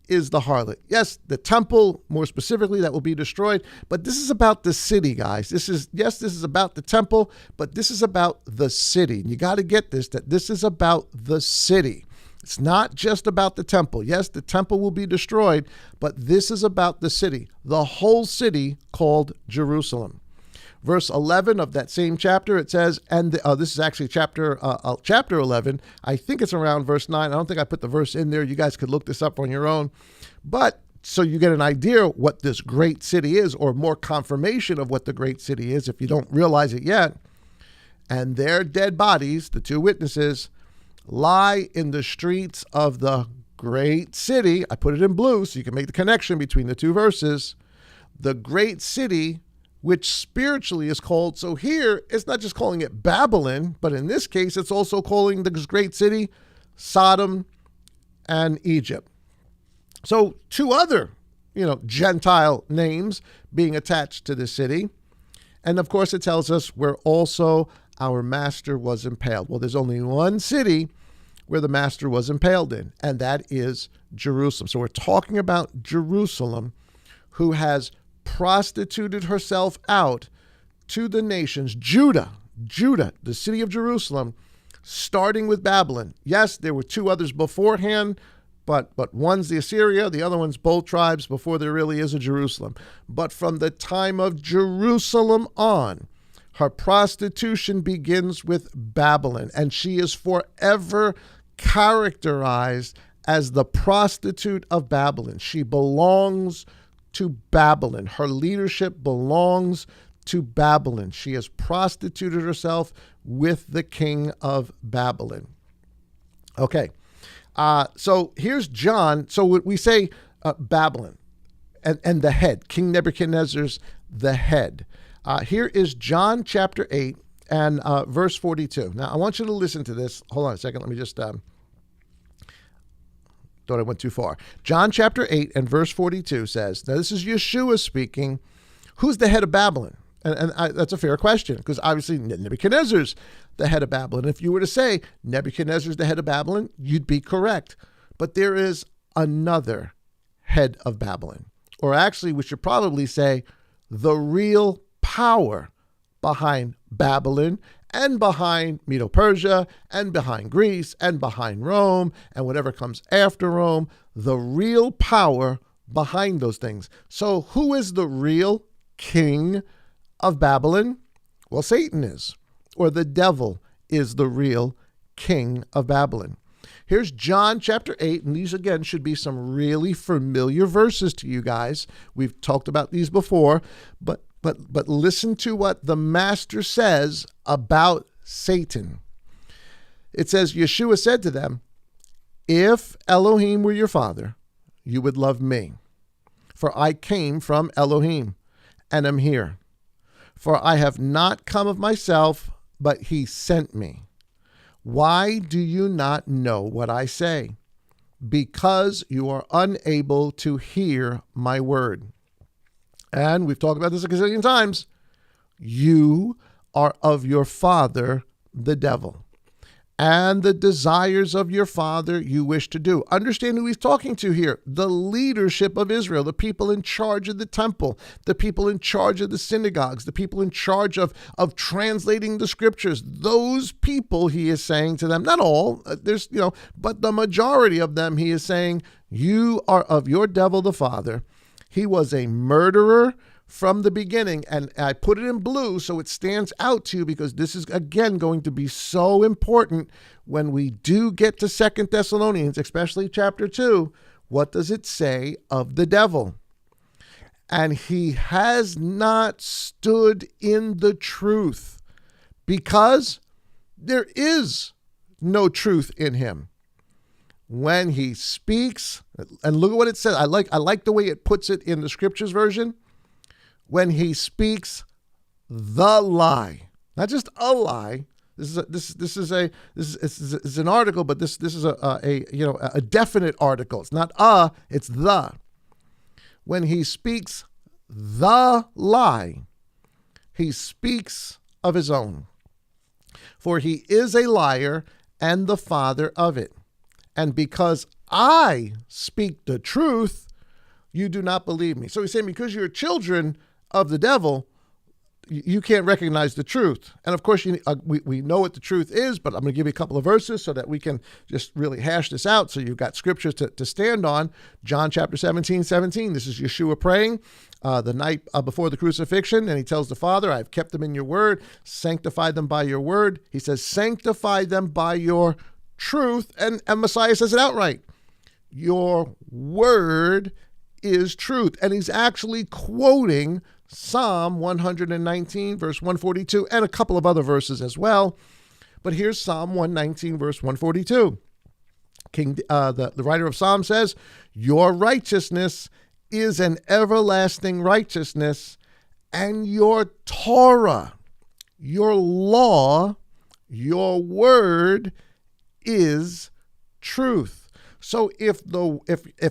is the harlot. Yes, the temple, more specifically, that will be destroyed. But this is about the city, guys. This is about the temple, but this is about the city. You got to get this, that this is about the city. It's not just about the temple. Yes, the temple will be destroyed, but this is about the city, the whole city called Jerusalem. Verse 11 of that same chapter, it says, and this is actually chapter 11. I think it's around verse 9. I don't think I put the verse in there. You guys could look this up on your own. But so you get an idea what this great city is, or more confirmation of what the great city is if you don't realize it yet. And their dead bodies, the two witnesses, lie in the streets of the great city. I put it in blue so you can make the connection between the two verses. The great city, which spiritually is called, so here it's not just calling it Babylon, but in this case it's also calling this great city Sodom and Egypt. So two other, Gentile names being attached to the city. And of course it tells us where also our master was impaled. Well, there's only one city where the master was impaled in, and that is Jerusalem. So we're talking about Jerusalem, who has prostituted herself out to the nations. Judah, the city of Jerusalem, starting with Babylon. Yes, there were two others beforehand, but one's the Assyria, the other one's both tribes before there really is a Jerusalem. But from the time of Jerusalem on, Her prostitution begins with Babylon, and she is forever characterized as the prostitute of Babylon. She belongs to Babylon. Her leadership belongs to Babylon. She has prostituted herself with the king of Babylon. Okay, so here's John. So we say Babylon and the head, King Nebuchadnezzar's the head. Here is John chapter 8 and verse 42. Now, I want you to listen to this. Hold on a second. Let me just... thought I went too far. John chapter 8 and verse 42 says, now this is Yeshua speaking, who's the head of Babylon? And that's a fair question, because obviously Nebuchadnezzar's the head of Babylon. If you were to say Nebuchadnezzar's the head of Babylon, you'd be correct. But there is another head of Babylon. Or actually, we should probably say the real power behind Babylon and behind Medo-Persia and behind Greece and behind Rome and whatever comes after Rome, the real power behind those things. So who is the real king of Babylon? Well, Satan is, or the devil is the real king of Babylon. Here's John chapter 8, and these again should be some really familiar verses to you guys. We've talked about these before, but listen to what the master says about Satan. It says, Yeshua said to them, if Elohim were your father, you would love me. For I came from Elohim and am here. For I have not come of myself, but he sent me. Why do you not know what I say? Because you are unable to hear my word. And we've talked about this a gazillion times. You are of your father, the devil, and the desires of your father you wish to do. Understand who he's talking to here. The leadership of Israel, the people in charge of the temple, the people in charge of the synagogues, the people in charge of translating the scriptures. Those people, he is saying to them, not all, but the majority of them, he is saying, you are of your devil, the father. He was a murderer from the beginning, and I put it in blue so it stands out to you because this is, again, going to be so important when we do get to 2 Thessalonians, especially chapter 2. What does it say of the devil? And he has not stood in the truth because there is no truth in him. When he speaks, and look at what it says. I like the way it puts it in the scriptures version. When he speaks the lie, not just a lie. This is an article, but this is a definite article. It's not it's the. When he speaks the lie, he speaks of his own. For he is a liar and the father of it. And because I speak the truth, you do not believe me. So he's saying because you're children of the devil, you can't recognize the truth. And of course, we know what the truth is, but I'm going to give you a couple of verses so that we can just really hash this out. So you've got scriptures to stand on. John chapter 17. This is Yeshua praying the night before the crucifixion. And he tells the Father, I've kept them in your word. Sanctify them by your word. He says, sanctify them by your truth. And Messiah says it outright. Your word is truth. And he's actually quoting Psalm 119, verse 142, and a couple of other verses as well. But here's Psalm 119, verse 142. The writer of Psalm says, your righteousness is an everlasting righteousness, and your Torah, your law, your word is truth. So if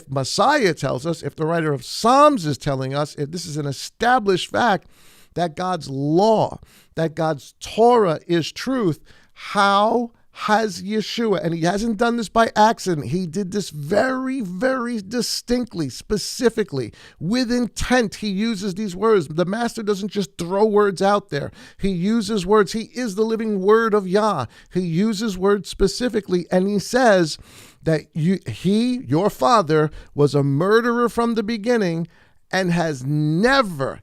Messiah tells us, if the writer of Psalms is telling us, if this is an established fact that God's law, that God's Torah is truth, how has Yeshua, and he hasn't done this by accident, he did this very, very distinctly, specifically, with intent. He uses these words. The master doesn't just throw words out there. He uses words. He is the living word of Yah. He uses words specifically, and he says that your father was a murderer from the beginning and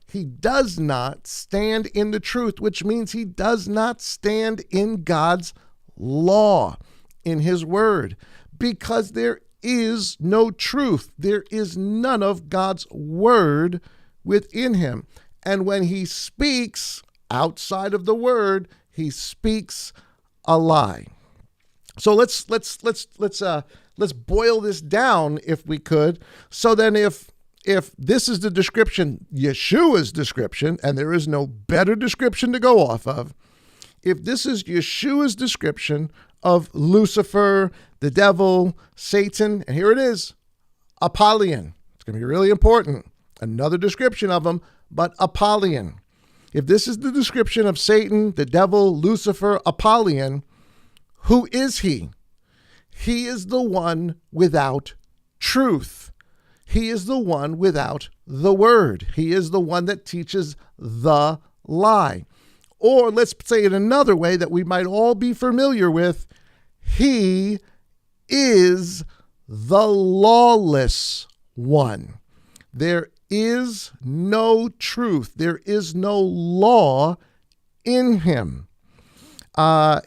he does not stand in the truth, which means he does not stand in God's law, in his word, because there is no truth. There is none of God's word within him. And when he speaks outside of the word, he speaks a lie. So let's boil this down if we could. So then if this is the description, Yeshua's description, and there is no better description to go off of, if this is Yeshua's description of Lucifer, the devil, Satan, and here it is, Apollyon. It's going to be really important. Another description of him, but Apollyon. If this is the description of Satan, the devil, Lucifer, Apollyon, who is he? He is the one without truth. He is the one without the word. He is the one that teaches the lie. Or let's say it another way that we might all be familiar with. He is the lawless one. There is no truth. There is no law in him.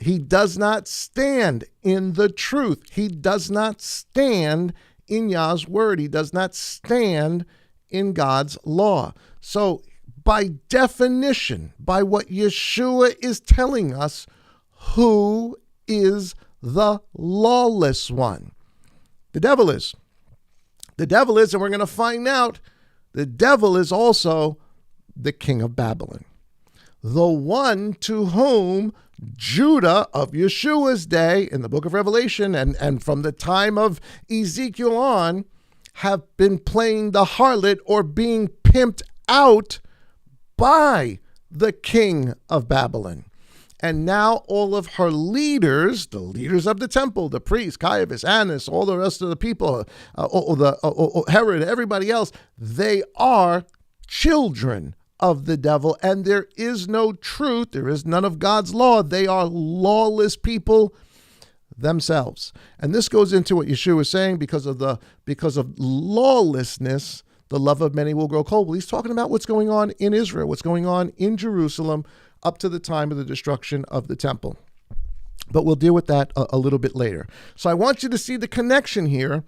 He does not stand in the truth. He does not stand in Yah's word. He does not stand in God's law. So by definition, by what Yeshua is telling us, who is the lawless one? The devil is. The devil is, and we're going to find out, the devil is also the king of Babylon. The one to whom Judah of Yeshua's day in the book of Revelation and from the time of Ezekiel on have been playing the harlot or being pimped out by the king of Babylon. And now all of her leaders, the leaders of the temple, the priests, Caiaphas, Annas, all the rest of the people, Herod, everybody else, they are children of the devil, and there is no truth. There is none of God's law. They are lawless people themselves. And this goes into what Yeshua is saying, because of lawlessness, the love of many will grow cold. Well, he's talking about what's going on in Israel, what's going on in Jerusalem up to the time of the destruction of the temple. But we'll deal with that a little bit later. So I want you to see the connection here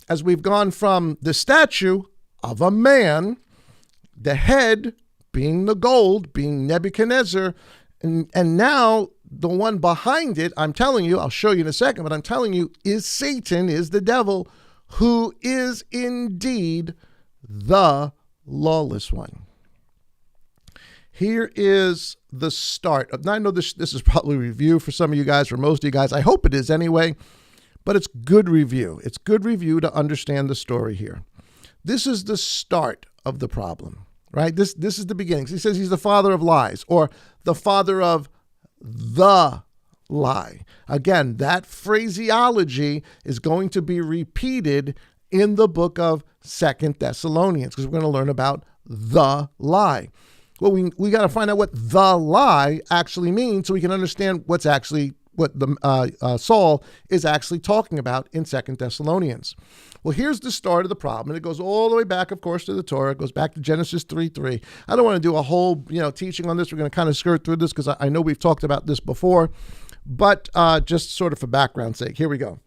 as we've gone from the statue of a man, the head being the gold, being Nebuchadnezzar, and now the one behind it, I'm telling you, I'll show you in a second, but I'm telling you, is Satan, is the devil, who is indeed the lawless one. Here is the start of, now I know this is probably review for some of you guys, for most of you guys. I hope it is anyway, but it's good review. It's good review to understand the story here. This is the start of the problem, right? This is the beginning. He says he's the father of lies, or the father of the lie. Again, that phraseology is going to be repeated in the book of 2 Thessalonians, because we're going to learn about the lie. Well, we got to find out what the lie actually means so we can understand what the Saul is actually talking about in 2 Thessalonians. Well, here's the start of the problem, and it goes all the way back, of course, to the Torah. It goes back to Genesis 3:3. I don't want to do a whole teaching on this. We're going to kind of skirt through this because I know we've talked about this before, but just sort of for background's sake, here we go.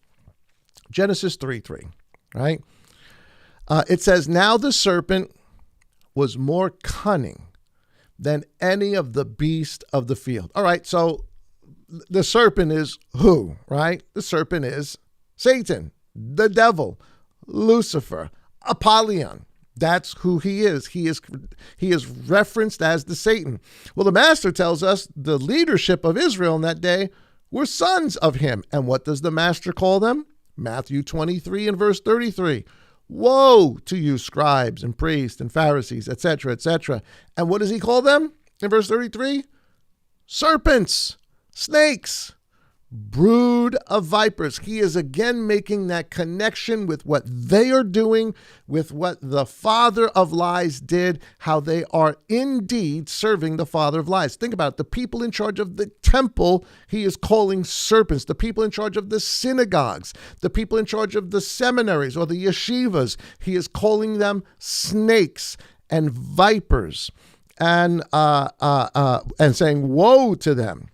Genesis 3:3, right? It says, "Now the serpent was more cunning than any of the beasts of the field." All right, so the serpent is who, right? The serpent is Satan, the devil, Lucifer, Apollyon. That's who he is. He is referenced as the Satan. Well, the master tells us the leadership of Israel in that day were sons of him. And what does the master call them? Matthew 23 and verse 33. "Woe to you, scribes and priests and Pharisees, etc., etc." And what does he call them in verse 33? Serpents, snakes, brood of vipers. He is again making that connection with what they are doing, with what the father of lies did, how they are indeed serving the father of lies. Think about it. The people in charge of the temple, he is calling serpents. The people in charge of the synagogues, the people in charge of the seminaries or the yeshivas, he is calling them snakes. and vipers, and saying, woe to them.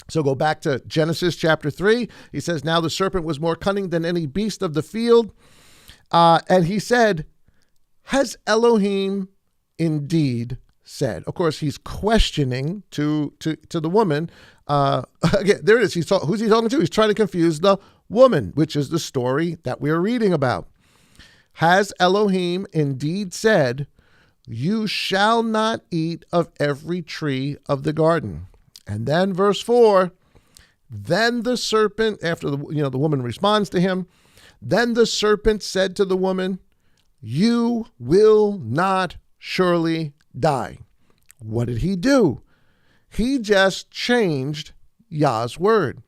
So go back to Genesis chapter 3. He says, now the serpent was more cunning than any beast of the field. And he said, has Elohim indeed said? Of course, he's questioning to the woman. Again, there it is. Who's he talking to? He's trying to confuse the woman, which is the story that we're reading about. Has Elohim indeed said, you shall not eat of every tree of the garden? And then verse 4, then the serpent, after the woman responds to him, then the serpent said to the woman, you will not surely die. What did he do? He just changed Yah's word.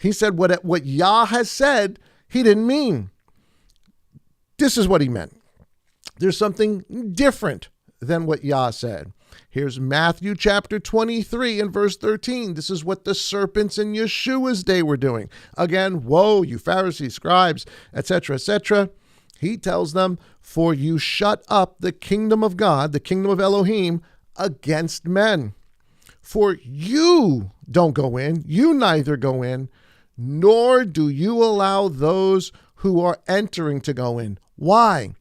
He said what Yah has said, he didn't mean. This is what he meant. There's something different than what Yah said. Here's Matthew chapter 23 and verse 13. This is what the serpents in Yeshua's day were doing. Again, woe, you Pharisees, scribes, etc., etc. He tells them, for you shut up the kingdom of God, the kingdom of Elohim, against men. For you don't go in, you neither go in, nor do you allow those who are entering to go in. Why?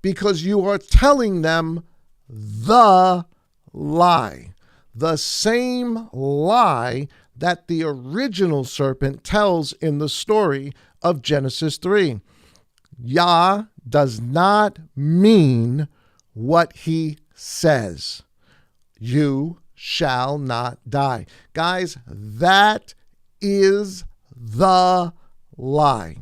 Because you are telling them the lie, the same lie that the original serpent tells in the story of Genesis 3. Yah does not mean what he says. You shall not die. Guys, that is the lie.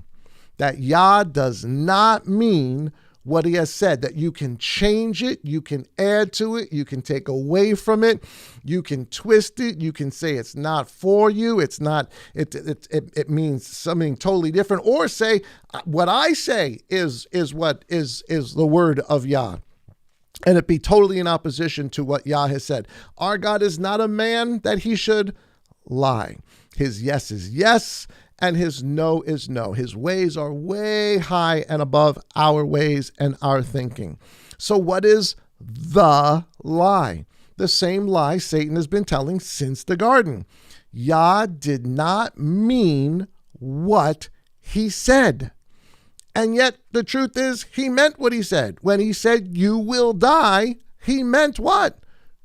That Yah does not mean what he has said, that you can change it, you can add to it, you can take away from it, you can twist it, you can say it's not for you, it means something totally different, or say what I say is what is the word of Yah. And it be totally in opposition to what Yah has said. Our God is not a man that he should lie. His yes is yes, and his no is no. His ways are way high and above our ways and our thinking. So what is the lie? The same lie Satan has been telling since the garden. Yah did not mean what he said. And yet the truth is he meant what he said. When he said you will die, he meant what?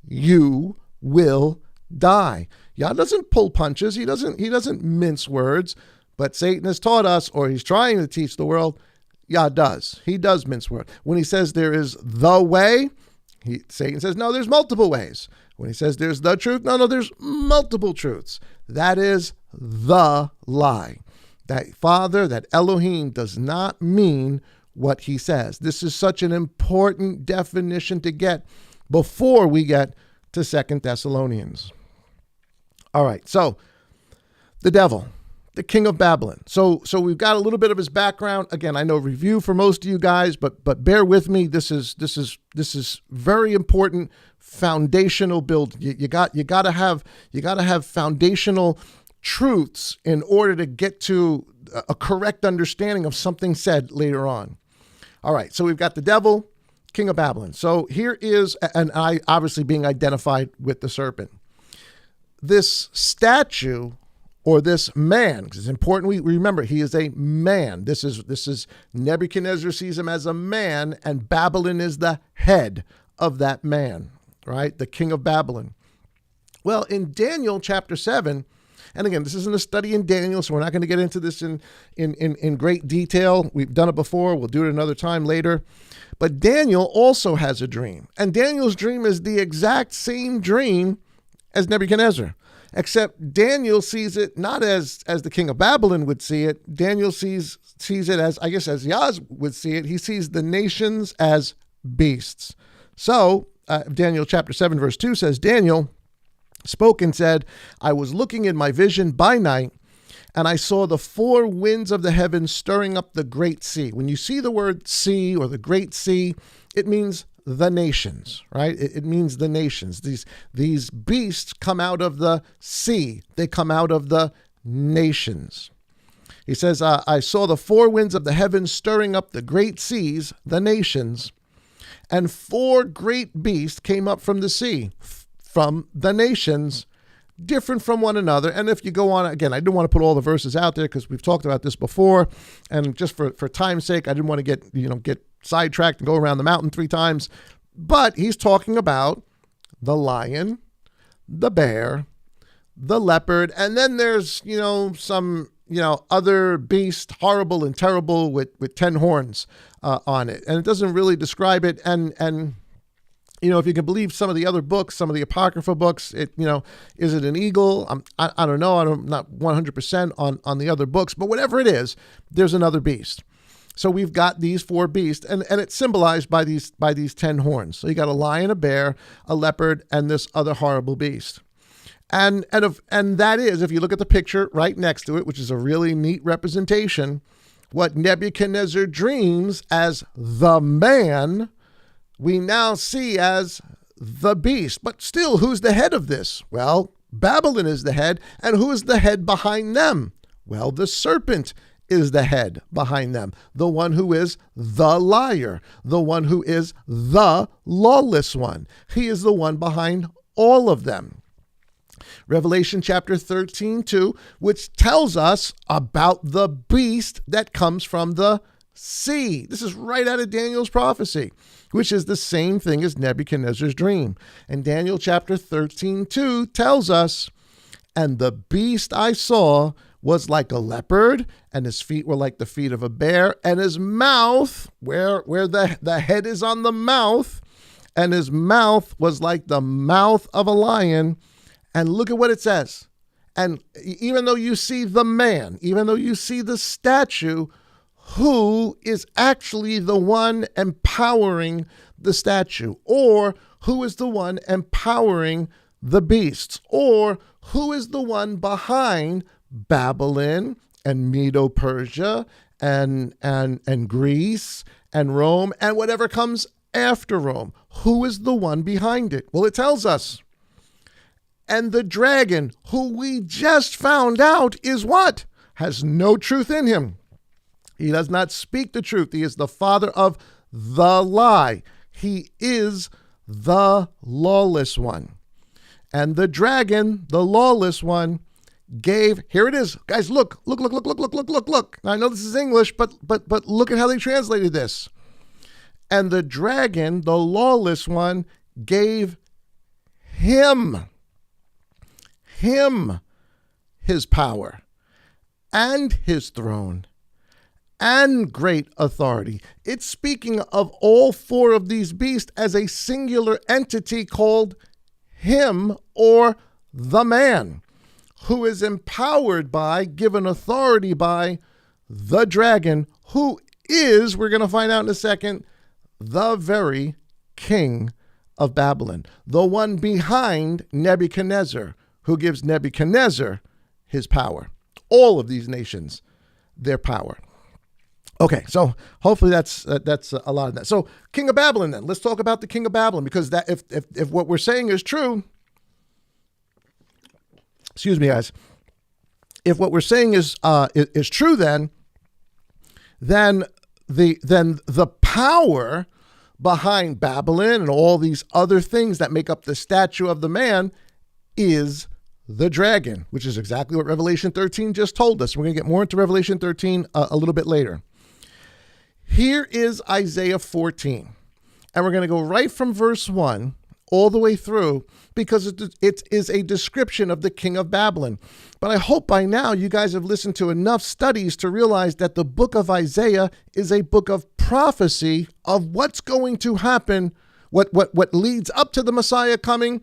You will die. Yah doesn't pull punches. He doesn't mince words, but Satan has taught us, or he's trying to teach the world, Yah does. He does mince words. When he says there is the way, Satan says, no, there's multiple ways. When he says there's the truth, no, there's multiple truths. That is the lie. That Father, that Elohim does not mean what he says. This is such an important definition to get before we get to 2 Thessalonians. All right, so the devil, the king of Babylon. So we've got a little bit of his background. Again, I know review for most of you guys, but bear with me. This is very important, foundational build. You got to have foundational truths in order to get to a correct understanding of something said later on. All right, so we've got the devil, king of Babylon. So here is, and I obviously being identified with the serpent. This statue, or this man, because it's important we remember he is a man. This is Nebuchadnezzar sees him as a man, and Babylon is the head of that man, right? The king of Babylon. Well, in Daniel chapter 7, and again, this isn't a study in Daniel, so we're not going to get into this in great detail. We've done it before. We'll do it another time later. But Daniel also has a dream, and Daniel's dream is the exact same dream as Nebuchadnezzar, except Daniel sees it not as the king of Babylon would see it. Daniel sees it as, I guess, as Yah would see it. He sees the nations as beasts. So Daniel chapter 7 verse 2 says, Daniel spoke and said, I was looking in my vision by night, and I saw the four winds of the heavens stirring up the great sea. When you see the word sea or the great sea, it means the nations, right? It means the nations. These beasts come out of the sea. They come out of the nations. He says, I saw the four winds of the heavens stirring up the great seas, the nations. And 4 great beasts came up from the sea, from the nations, different from one another. And if you go on, again, I didn't want to put all the verses out there because we've talked about this before. And just for time's sake, I didn't want to get sidetracked and go around the mountain 3 times. But he's talking about the lion, the bear, the leopard, and then there's, some, other beast, horrible and terrible with 10 horns on it. And it doesn't really describe it. And if you can believe some of the other books, some of the Apocrypha books, is it an eagle? I don't know. I'm not 100% on the other books, but whatever it is, there's another beast. So we've got these 4 beasts, and it's symbolized by these 10 horns. So you got a lion, a bear, a leopard, and this other horrible beast. And that is, if you look at the picture right next to it, which is a really neat representation, what Nebuchadnezzar dreams as the man, we now see as the beast. But still, who's the head of this? Well, Babylon is the head. And who is the head behind them? Well, the serpent is the head behind them. The one who is the liar. The one who is the lawless one. He is the one behind all of them. Revelation chapter 13:2, which tells us about the beast that comes from the sea. This is right out of Daniel's prophecy, which is the same thing as Nebuchadnezzar's dream. And Daniel chapter 13:2 tells us, and the beast I saw was like a leopard, and his feet were like the feet of a bear, and his mouth, where the head is on the mouth, and his mouth was like the mouth of a lion. And look at what it says. And even though you see the man, even though you see the statue, who is actually the one empowering the statue? Or who is the one empowering the beasts? Or who is the one behind Babylon and Medo-Persia and Greece and Rome and whatever comes after Rome? Who is the one behind it? Well, it tells us. And the dragon, who we just found out is what? Has no truth in him. He does not speak the truth. He is the father of the lie. He is the lawless one. And the dragon, the lawless one, gave, here it is. Guys, look. Now, I know this is English, but look at how they translated this. And the dragon, the lawless one, gave him his power and his throne and great authority. It's speaking of all 4 of these beasts as a singular entity called him, or the man, who is empowered by, given authority by the dragon, who is, we're going to find out in a second, the very king of Babylon, the one behind Nebuchadnezzar, who gives Nebuchadnezzar his power. All of these nations, their power. Okay, so hopefully that's a lot of that. So King of Babylon then. Let's talk about the King of Babylon, because that if what we're saying is true, excuse me, guys, if what we're saying is true, then the power behind Babylon and all these other things that make up the statue of the man is the dragon, which is exactly what Revelation 13 just told us. We're going to get more into Revelation 13 a little bit later. Here is Isaiah 14, and we're going to go right from verse 1 all the way through, because it is a description of the king of Babylon. But I hope by now you guys have listened to enough studies to realize that the book of Isaiah is a book of prophecy of what's going to happen, what leads up to the Messiah coming,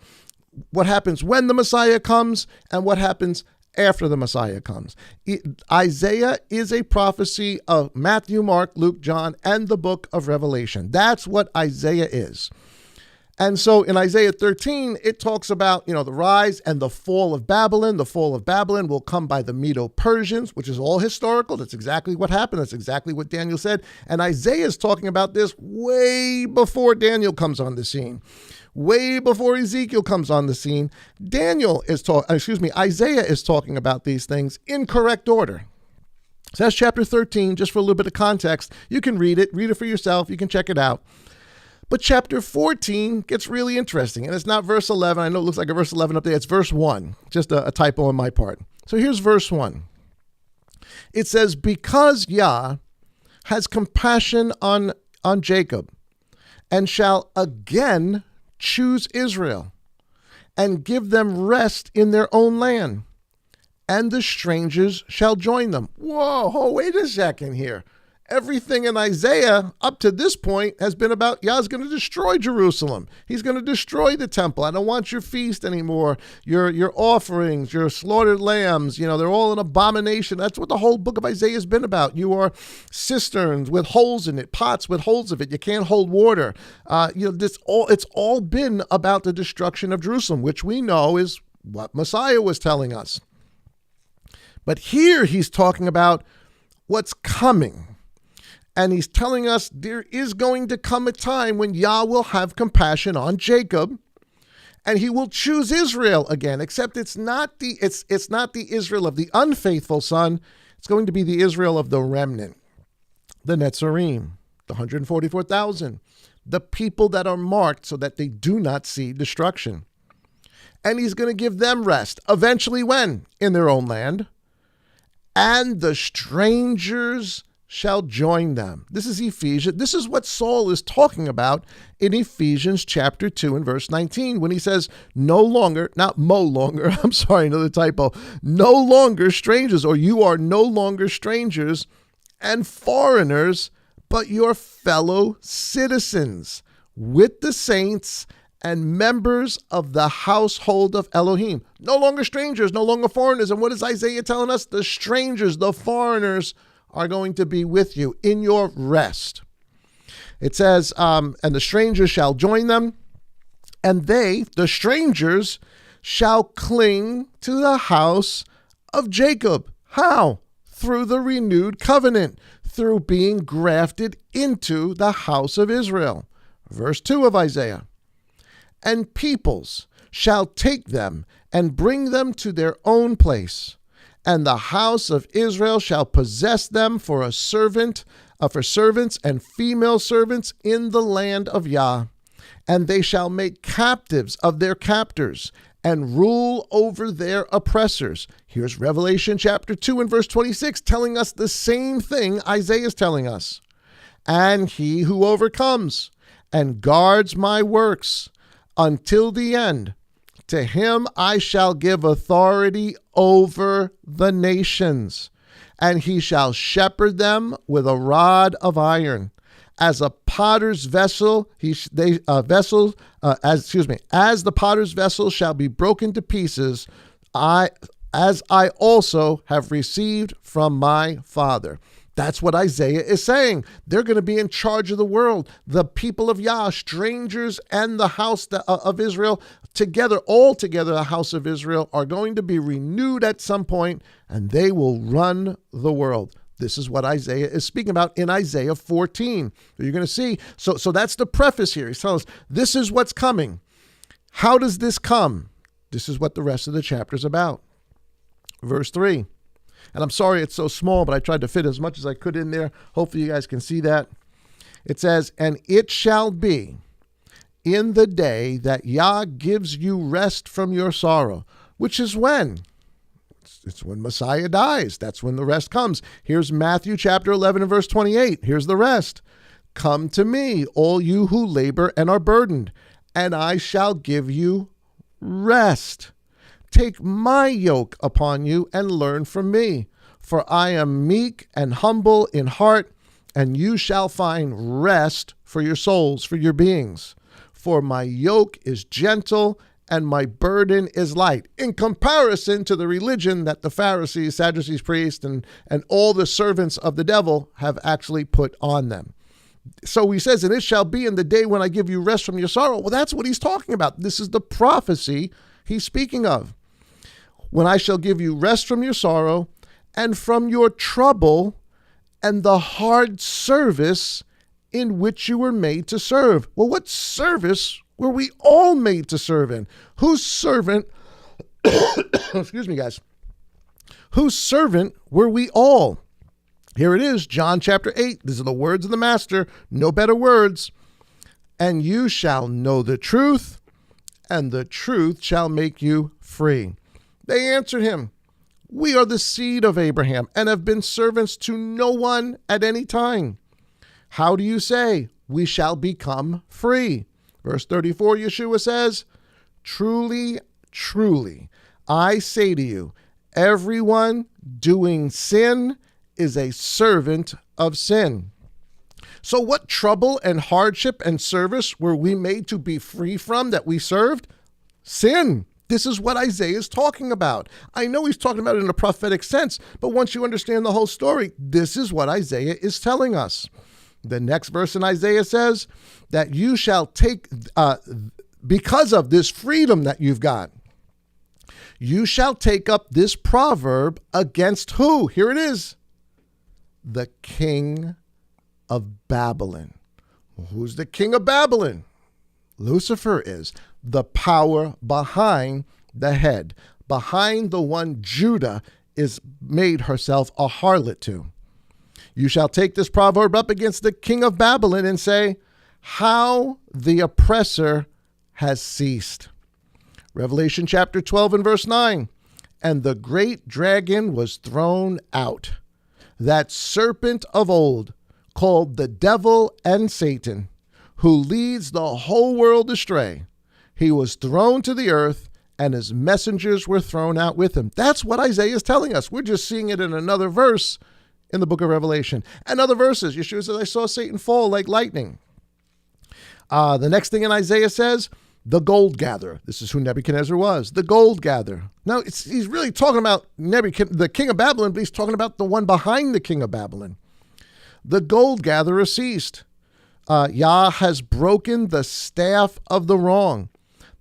what happens when the Messiah comes, and what happens after the Messiah comes. Isaiah is a prophecy of Matthew, Mark, Luke, John, and the book of Revelation. That's what Isaiah is. And so in Isaiah 13, it talks about, the rise and the fall of Babylon. The fall of Babylon will come by the Medo-Persians, which is all historical. That's exactly what happened. That's exactly what Daniel said. And Isaiah is talking about this way before Daniel comes on the scene. Way before Ezekiel comes on the scene, Isaiah is talking about these things in correct order. So that's chapter 13, just for a little bit of context. You can read it for yourself. You can check it out. But chapter 14 gets really interesting, and it's not verse 11. I know it looks like a verse 11 up there. It's verse 1, just a typo on my part. So here's verse 1. It says, because Yah has compassion on Jacob, and shall again choose Israel, and give them rest in their own land, and the strangers shall join them. Whoa, wait a second here. Everything in Isaiah up to this point has been about Yah's going to destroy Jerusalem. He's going to destroy the temple. I don't want your feast anymore. Your offerings, your slaughtered lambs, they're all an abomination. That's what the whole book of Isaiah has been about. You are cisterns with holes in it, pots with holes of it. You can't hold water. It's all been about the destruction of Jerusalem, which we know is what Messiah was telling us. But here he's talking about what's coming. And he's telling us there is going to come a time when Yah will have compassion on Jacob, and he will choose Israel again, except it's not the Israel of the unfaithful son. It's going to be the Israel of the remnant, the Netzarim, the 144,000, the people that are marked so that they do not see destruction. And he's going to give them rest. Eventually when? In their own land. And the strangers shall join them. This is Ephesians. This is what Saul is talking about in Ephesians chapter 2 and verse 19 when he says, no longer, not mo longer, I'm sorry, another typo, no longer strangers, or you are no longer strangers and foreigners, but your fellow citizens with the saints and members of the household of Elohim. No longer strangers, no longer foreigners. And what is Isaiah telling us? The strangers, the foreigners are going to be with you in your rest. It says, and the strangers shall join them, and they, the strangers, shall cling to the house of Jacob. How? Through the renewed covenant, through being grafted into the house of Israel. Verse 2 of Isaiah. And peoples shall take them and bring them to their own place. And the house of Israel shall possess them for servants and female servants in the land of Yah. And they shall make captives of their captors and rule over their oppressors. Here's Revelation chapter 2 and verse 26 telling us the same thing Isaiah is telling us. And he who overcomes and guards my works until the end, to him I shall give authority over the nations, and he shall shepherd them with a rod of iron, as a potter's vessel. As the potter's vessel shall be broken to pieces, as I also have received from my Father. That's what Isaiah is saying. They're going to be in charge of the world. The people of Yah, strangers and the house of Israel, all together, the house of Israel, are going to be renewed at some point, and they will run the world. This is what Isaiah is speaking about in Isaiah 14. You're going to see. So that's the preface here. He's telling us this is what's coming. How does this come? This is what the rest of the chapter is about. Verse 3. And I'm sorry it's so small, but I tried to fit as much as I could in there. Hopefully you guys can see that. It says, and it shall be in the day that Yah gives you rest from your sorrow, which is when? It's when Messiah dies. That's when the rest comes. Here's Matthew chapter 11 and verse 28. Here's the rest. Come to me, all you who labor and are burdened, and I shall give you rest. Take my yoke upon you and learn from me, for I am meek and humble in heart, and you shall find rest for your souls, for your beings. For my yoke is gentle and my burden is light, in comparison to the religion that the Pharisees, Sadducees, priests, and all the servants of the devil have actually put on them. So he says, and it shall be in the day when I give you rest from your sorrow. Well, that's what he's talking about. This is the prophecy he's speaking of. When I shall give you rest from your sorrow and from your trouble and the hard service in which you were made to serve. Well, what service were we all made to serve in? Whose servant, excuse me, guys, whose servant were we all? Here it is, John chapter 8. These are the words of the master, no better words. and you shall know the truth, and the truth shall make you free. They answered him, we are the seed of Abraham and have been servants to no one at any time. How do you say, we shall become free? Verse 34, Yeshua says, truly, truly, I say to you, everyone doing sin is a servant of sin. So what trouble and hardship and service were we made to be free from that we served? Sin. This is what Isaiah is talking about. I know he's talking about it in a prophetic sense, but once you understand the whole story, this is what Isaiah is telling us. The next verse in Isaiah says that you shall take, because of this freedom that you've got, you shall take up this proverb against who? Here it is. The king of Babylon. Who's the king of Babylon? Lucifer is the power behind the head, behind the one Judah is made herself a harlot to. You shall take this proverb up against the king of Babylon and say, how the oppressor has ceased. Revelation chapter 12 and verse 9. And the great dragon was thrown out, that serpent of old, called the devil and Satan, who leads the whole world astray. He was thrown to the earth, and his messengers were thrown out with him. That's what Isaiah is telling us. We're just seeing it in another verse in the book of Revelation. And other verses, Yeshua says, I saw Satan fall like lightning. The next thing in Isaiah says, the gold gatherer. This is who Nebuchadnezzar was, the gold gatherer. Now, he's really talking about the king of Babylon, but he's talking about the one behind the king of Babylon. The gold gatherer ceased. Yah has broken the staff of the wrong,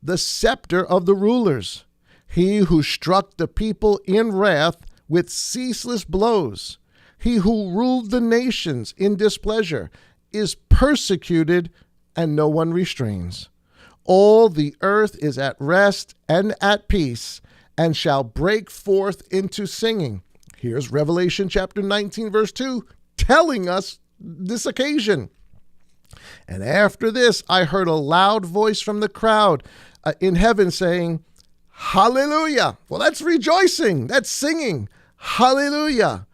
the scepter of the rulers. He who struck the people in wrath with ceaseless blows. He who ruled the nations in displeasure is persecuted, and no one restrains. All the earth is at rest and at peace, and shall break forth into singing. Here's Revelation chapter 19, verse 2, telling us this occasion. And after this, I heard a loud voice from the crowd in heaven saying, hallelujah. Well, that's rejoicing. That's singing. Hallelujah.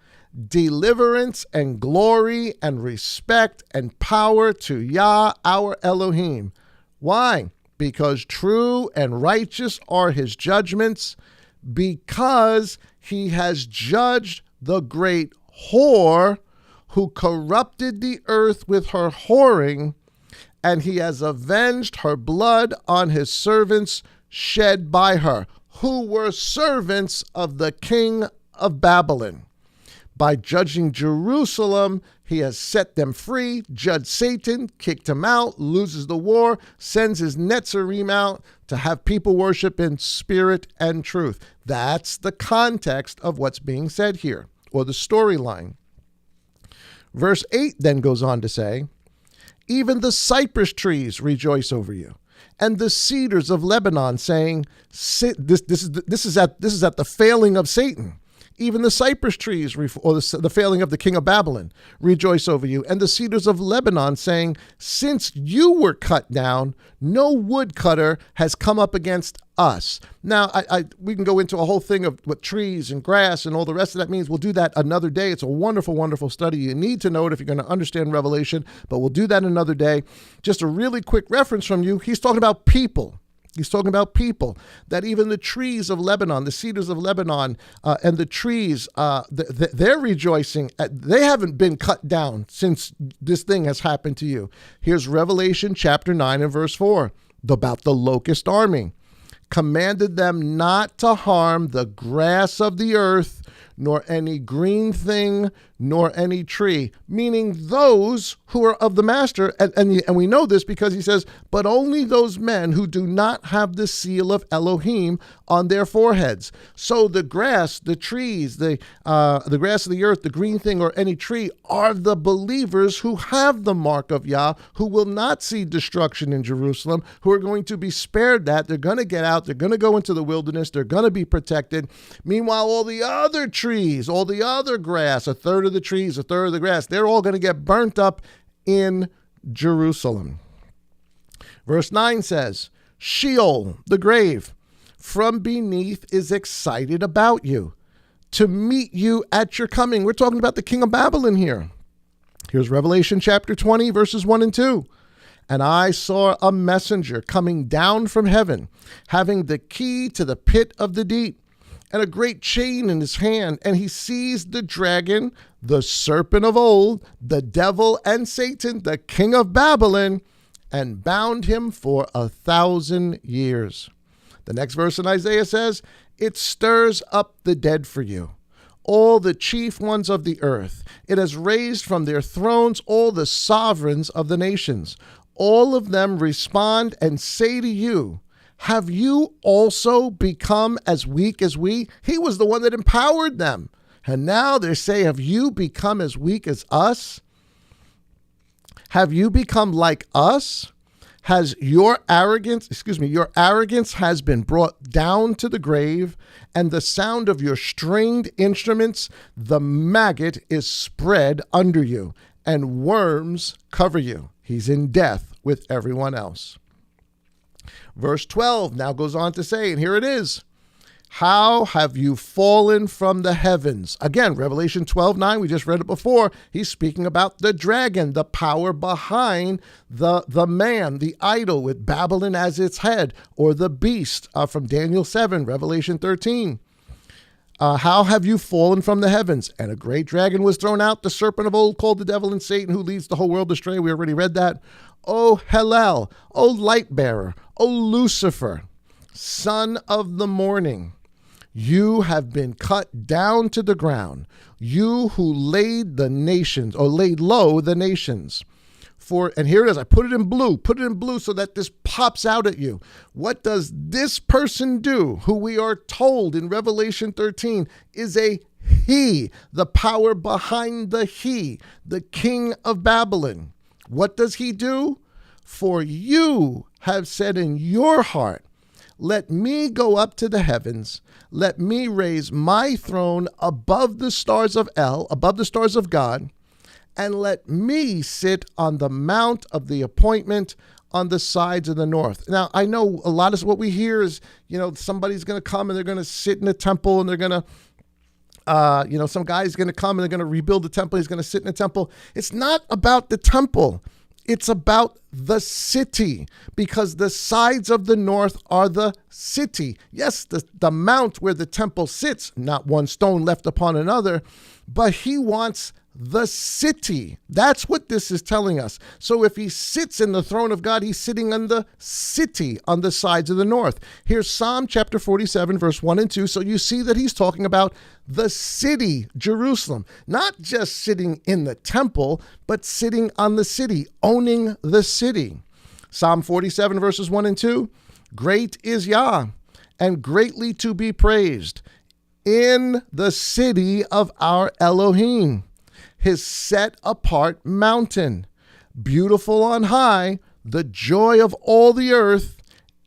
Deliverance and glory and respect and power to Yah, our Elohim. Why? Because true and righteous are his judgments, because he has judged the great whore who corrupted the earth with her whoring, and he has avenged her blood on his servants shed by her, who were servants of the king of Babylon. By judging Jerusalem, he has set them free, judged Satan, kicked him out, loses the war, sends his Netzarim out to have people worship in spirit and truth. That's the context of what's being said here, or the storyline. Verse 8 then goes on to say, even the cypress trees rejoice over you, and the cedars of Lebanon, saying, this is at the failing of Satan. Even the cypress trees, or the failing of the king of Babylon, rejoice over you. And the cedars of Lebanon, saying, since you were cut down, no woodcutter has come up against us. Now, we can go into a whole thing of what trees and grass and all the rest of that means. We'll do that another day. It's a wonderful, wonderful study. You need to know it if you're going to understand Revelation, but we'll do that another day. Just a really quick reference from you. He's talking about people. He's talking about people, that even the trees of Lebanon, the cedars of Lebanon, and the trees, they're rejoicing. They haven't been cut down since this thing has happened to you. Here's Revelation chapter 9 and verse 4, about the locust army. Commanded them not to harm the grass of the earth, nor any green thing, nor any tree, meaning those who are of the master. And we know this because he says, but only those men who do not have the seal of Elohim on their foreheads. So the grass, the trees, the grass of the earth, the green thing, or any tree are the believers who have the mark of Yah, who will not see destruction in Jerusalem, who are going to be spared that. They're going to get out. They're going to go into the wilderness. They're going to be protected. Meanwhile, all the other trees, all the other grass, a third of the trees, a third of the grass, they're all going to get burnt up in Jerusalem. Verse 9 says, Sheol, the grave, from beneath is excited about you, to meet you at your coming. We're talking about the king of Babylon here. Here's Revelation chapter 20, verses 1 and 2. And I saw a messenger coming down from heaven, having the key to the pit of the deep, and a great chain in his hand. And he seized the dragon, the serpent of old, the devil and Satan, the king of Babylon, and bound him for 1,000 years. The next verse in Isaiah says, it stirs up the dead for you, all the chief ones of the earth. It has raised from their thrones all the sovereigns of the nations. All of them respond and say to you, have you also become as weak as we? He was the one that empowered them. And now they say, have you become as weak as us? Have you become like us? Has your arrogance has been brought down to the grave, and the sound of your stringed instruments, the maggot is spread under you, and worms cover you. He's in death with everyone else. Verse 12 now goes on to say, and here it is, how have you fallen from the heavens? Again, Revelation 12:9, we just read it before. He's speaking about the dragon, the power behind the man, the idol with Babylon as its head, or the beast from Daniel 7, Revelation 13. How have you fallen from the heavens? And a great dragon was thrown out, the serpent of old called the devil and Satan, who leads the whole world astray. We already read that. O Hallel, O light bearer, O Lucifer, son of the morning, you have been cut down to the ground, you who laid low the nations. And here it is, I put it in blue so that this pops out at you. What does this person do, who we are told in Revelation 13 is a he, the power behind the he, the king of Babylon? What does he do? For you have said in your heart, let me go up to the heavens. Let me raise my throne above the stars of above the stars of God, and let me sit on the mount of the appointment on the sides of the north. Now, I know a lot of what we hear is, somebody's going to come and they're going to sit in the temple and they're going to, some guy's going to come and they're going to rebuild the temple. He's going to sit in the temple. It's not about the temple. It's about the city, because the sides of the north are the city. Yes, the mount where the temple sits, not one stone left upon another, but he wants the city. That's what this is telling us. So if he sits in the throne of God, he's sitting on the city on the sides of the north. Here's Psalm chapter 47, verse 1 and 2. So you see that he's talking about the city, Jerusalem, not just sitting in the temple, but sitting on the city, owning the city. Psalm 47, verses 1 and 2. Great is Yah, and greatly to be praised in the city of our Elohim, his set apart mountain, beautiful on high, the joy of all the earth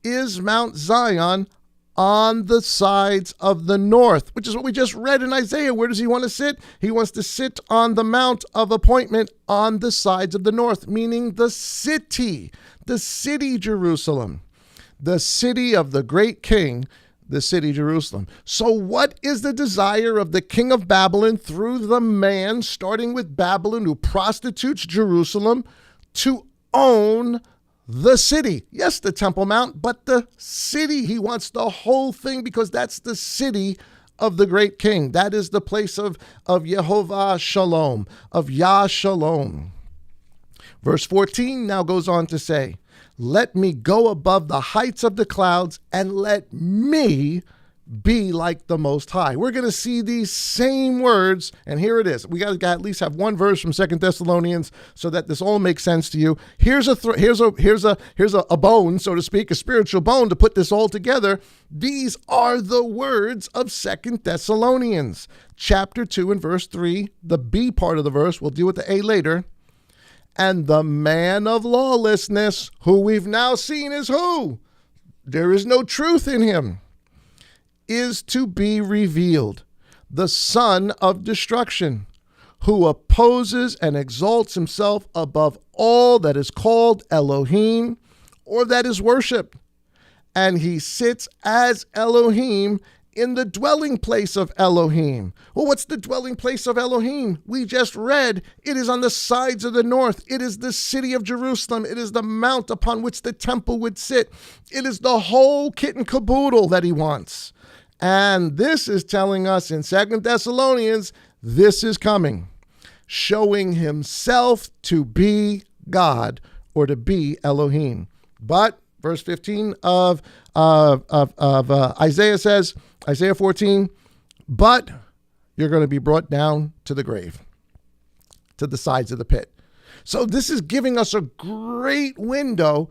is Mount Zion on the sides of the north, which is what we just read in Isaiah. Where does he want to sit? He wants to sit on the mount of appointment on the sides of the north, meaning the city Jerusalem, the city of the great king, the city Jerusalem. So what is the desire of the king of Babylon through the man, starting with Babylon, who prostitutes Jerusalem, to own the city? Yes, the Temple Mount, but the city. He wants the whole thing, because that's the city of the great king. That is the place of Yehovah Shalom, of Yah Shalom. Verse 14 now goes on to say, let me go above the heights of the clouds, and let me be like the Most High. We're going to see these same words, and here it is. We got to at least have one verse from 2 Thessalonians so that this all makes sense to you. Here's a bone, so to speak, a spiritual bone to put this all together. These are the words of 2 Thessalonians, chapter 2 and verse 3, the B part of the verse. We'll deal with the A later. And the man of lawlessness, who we've now seen is who? There is no truth in him, is to be revealed, the son of destruction, who opposes and exalts himself above all that is called Elohim or that is worshipped. And he sits as Elohim in the dwelling place of Elohim. Well, what's the dwelling place of Elohim? We just read it is on the sides of the north. It is the city of Jerusalem. It is the mount upon which the temple would sit. It is the whole kit and caboodle that he wants. And this is telling us in 2 Thessalonians, this is coming, showing himself to be God or to be Elohim. But verse 15 of Isaiah says, Isaiah 14, but you're going to be brought down to the grave, to the sides of the pit. So this is giving us a great window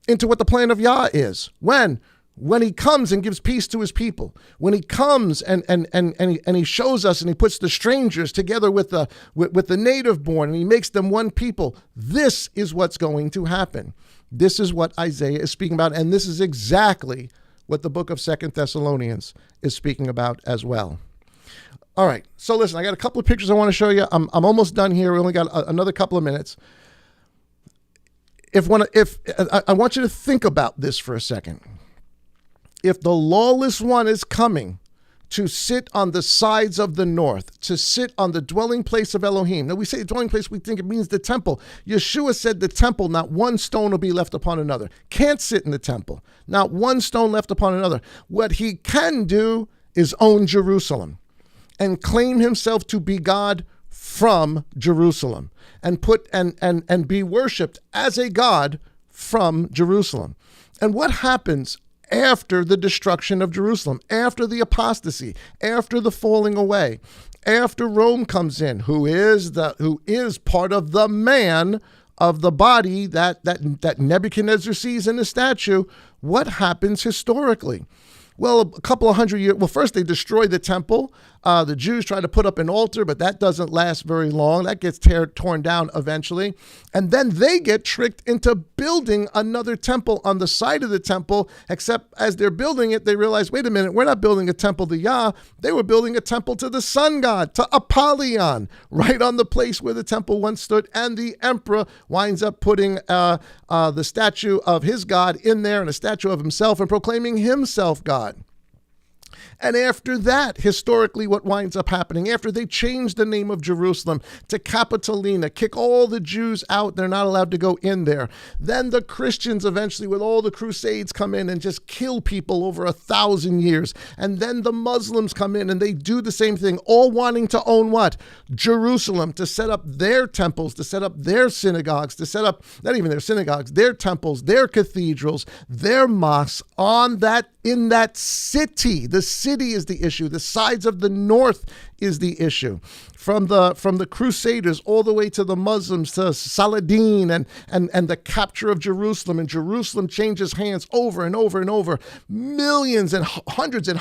into what the plan of Yah is. When he comes and gives peace to his people, when he comes and he shows us and he puts the strangers together with the native born and he makes them one people, this is what's going to happen. This is what Isaiah is speaking about, and this is exactly what the book of 2 Thessalonians is speaking about as well. All right, so listen, I got a couple of pictures I want to show you. I'm almost done here. We only got another couple of minutes. I want you to think about this for a second. If the lawless one is coming to sit on the sides of the north, to sit on the dwelling place of Elohim. Now we say dwelling place, we think it means the temple. Yeshua said the temple, not one stone will be left upon another. Can't sit in the temple. Not one stone left upon another. What he can do is own Jerusalem and claim himself to be God from Jerusalem and and be worshiped as a God from Jerusalem. And what happens after the destruction of Jerusalem, after the apostasy, after the falling away, after Rome comes in, who is part of the man of the body that Nebuchadnezzar sees in the statue? What happens historically? Well, a couple of hundred years. Well, first they destroy the temple. The Jews try to put up an altar, but that doesn't last very long. That gets torn down eventually. And then they get tricked into building another temple on the side of the temple, except as they're building it, they realize, wait a minute, we're not building a temple to Yah. They were building a temple to the sun god, to Apollyon, right on the place where the temple once stood. And the emperor winds up putting the statue of his god in there and a statue of himself and proclaiming himself God. And after that, historically, what winds up happening, after they change the name of Jerusalem to Capitolina, kick all the Jews out, they're not allowed to go in there. Then the Christians eventually, with all the Crusades, come in and just kill people over 1,000 years. And then the Muslims come in and they do the same thing, all wanting to own what? Jerusalem, to set up their temples, to set up their synagogues, to set up, not even their synagogues, their temples, their cathedrals, their mosques in that city. The city is the issue. The sides of the north is the issue. From the Crusaders all the way to the Muslims, to Saladin and the capture of Jerusalem. And Jerusalem changes hands over and over and over. Millions and hundreds and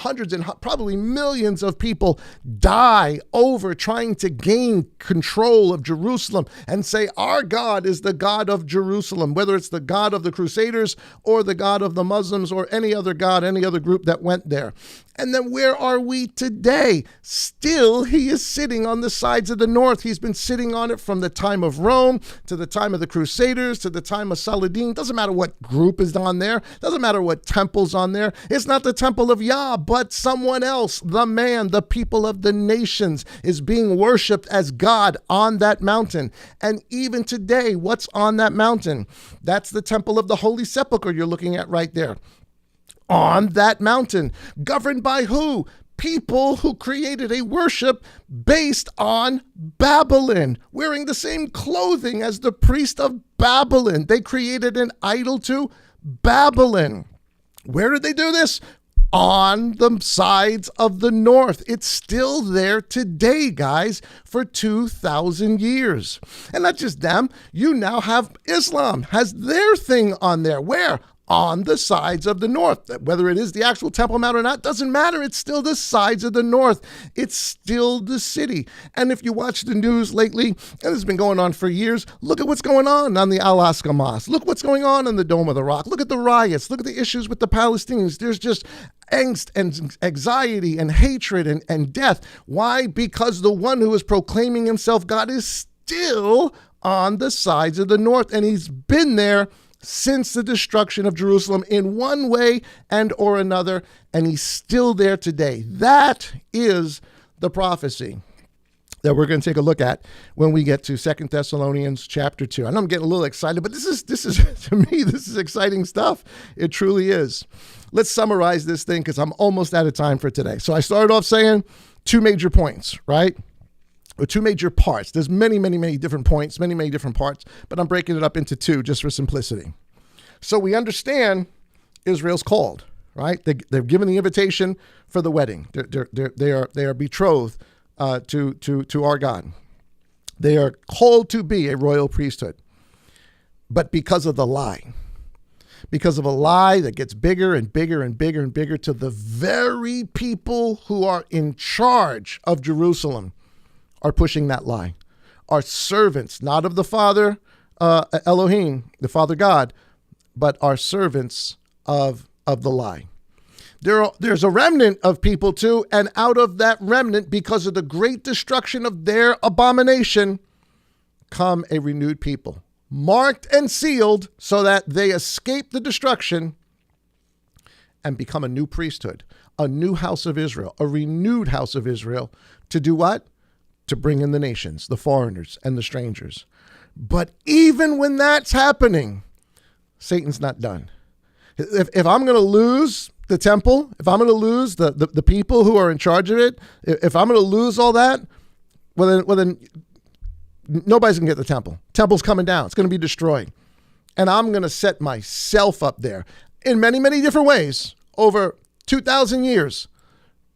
probably millions of people die over trying to gain control of Jerusalem and say, our God is the God of Jerusalem, whether it's the God of the Crusaders or the God of the Muslims or any other God, any other group that went there. And then where are we today? Still, he is sitting on the sides of the north. He's been sitting on it from the time of Rome to the time of the Crusaders to the time of Saladin. Doesn't matter what group is on there. Doesn't matter what temple's on there. It's not the temple of Yah, but someone else. The man, the people of the nations, is being worshipped as God on that mountain. And even today, what's on that mountain? That's the temple of the Holy Sepulchre you're looking at right there. On that mountain, governed by who? People who created a worship based on Babylon, wearing the same clothing as the priest of Babylon. They created an idol to Babylon. Where did they do this? On the sides of the north. It's still there today, guys, for 2,000 years. And not just them, you now have Islam, has their thing on there. Where? On the sides of the north. Whether it is the actual Temple Mount or not, doesn't matter. It's still the sides of the north. It's still the city. And if you watch the news lately, and this has been going on for years, look at what's going on the Al-Aqsa Mosque. Look what's going on in the Dome of the Rock. Look at the riots. Look at the issues with the Palestinians. There's just angst and anxiety and hatred and death. Why? Because the one who is proclaiming himself God is still on the sides of the north, and he's been there since the destruction of Jerusalem in one way and or another, and he's still there today. That is the prophecy that we're going to take a look at when we get to 2 Thessalonians chapter 2. I know I'm getting a little excited, but this is to me, this is exciting stuff. It truly is. Let's summarize this thing because I'm almost out of time for today. So I started off saying two major points, right? Or two major parts. There's many, many, many different points, many, many different parts, but I'm breaking it up into two just for simplicity. So we understand Israel's called, right? They're given the invitation for the wedding. They are betrothed to our God. They are called to be a royal priesthood. But because of a lie that gets bigger and bigger and bigger and bigger to the very people who are in charge of Jerusalem are pushing that lie. Are servants, not of the Father Elohim, the Father God, but are servants of the lie. There's a remnant of people too, and out of that remnant, because of the great destruction of their abomination, come a renewed people, marked and sealed so that they escape the destruction and become a new priesthood, a new house of Israel, a renewed house of Israel, to do what? To bring in the nations, the foreigners and the strangers. But even when that's happening, Satan's not done. If I'm going to lose the temple, if I'm going to lose the people who are in charge of it, if I'm going to lose all that, well then nobody's going to get the temple. Temple's coming down. It's going to be destroyed. And I'm going to set myself up there in many, many different ways over 2,000 years.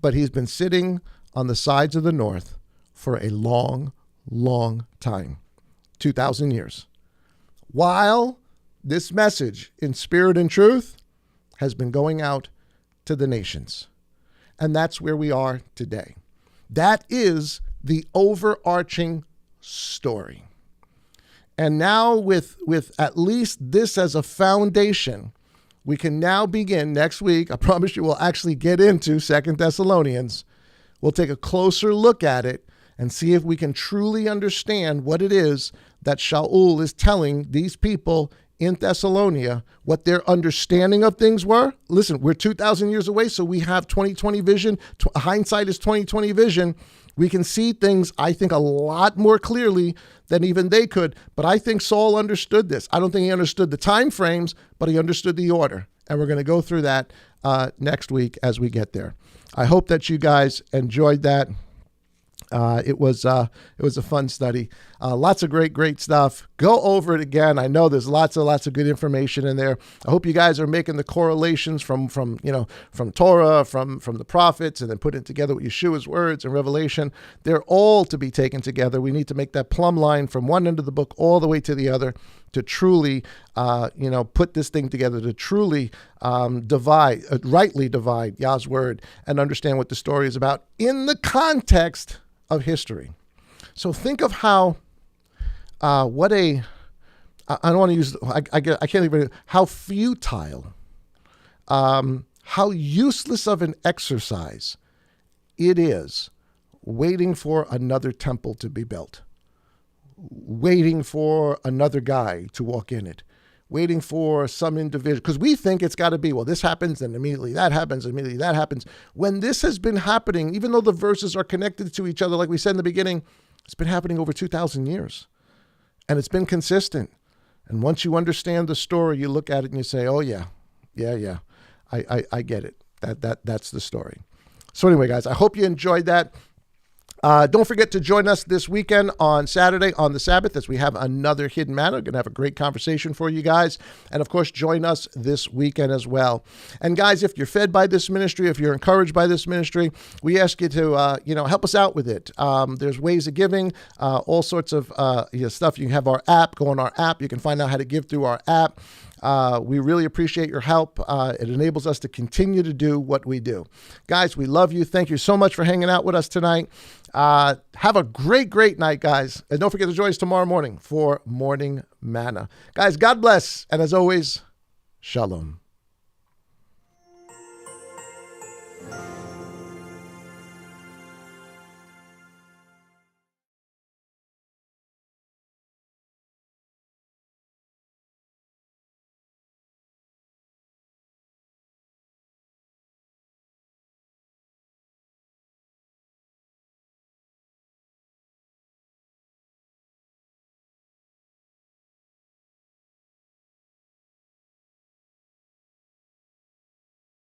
But he's been sitting on the sides of the north for a long, long time, 2,000 years. While this message in spirit and truth has been going out to the nations. And that's where we are today. That is the overarching story. And now with at least this as a foundation, we can now begin next week. I promise you we'll actually get into 2 Thessalonians. We'll take a closer look at it and see if we can truly understand what it is that Shaul is telling these people in Thessalonia, what their understanding of things were. Listen, we're 2,000 years away, so we have 20/20 vision. Hindsight is 20/20 vision. We can see things, I think, a lot more clearly than even they could. But I think Saul understood this. I don't think he understood the time frames, but he understood the order. And we're going to go through that next week as we get there. I hope that you guys enjoyed that. It was a fun study. Lots of great stuff. Go over it again. I know there's lots of good information in there. I hope you guys are making the correlations from Torah, from the prophets, and then putting it together with Yeshua's words and Revelation. They're all to be taken together. We need to make that plumb line from one end of the book all the way to the other to truly, put this thing together, to truly rightly divide Yah's word and understand what the story is about in the context of history. So think of how, I don't want to use, I can't even, how futile, how useless of an exercise it is waiting for another temple to be built, waiting for another guy to walk in it, waiting for some individual, because we think it's got to be, well, this happens, and immediately that happens, immediately that happens. When this has been happening, even though the verses are connected to each other, like we said in the beginning, it's been happening over 2,000 years, and it's been consistent. And once you understand the story, you look at it and you say, oh yeah, I get it. That's the story. So anyway, guys, I hope you enjoyed that. Don't forget to join us this weekend on Saturday on the Sabbath as we have another Hidden Manna. We're going to have a great conversation for you guys. And of course, join us this weekend as well. And guys, if you're fed by this ministry, if you're encouraged by this ministry, we ask you to, help us out with it. There's ways of giving, all sorts of stuff. You have our app. Go on our app. You can find out how to give through our app. We really appreciate your help. It enables us to continue to do what we do. Guys, we love you. Thank you so much for hanging out with us tonight. Have a great night, guys. And don't forget to join us tomorrow morning for Morning Manna. Guys, God bless. And as always, Shalom.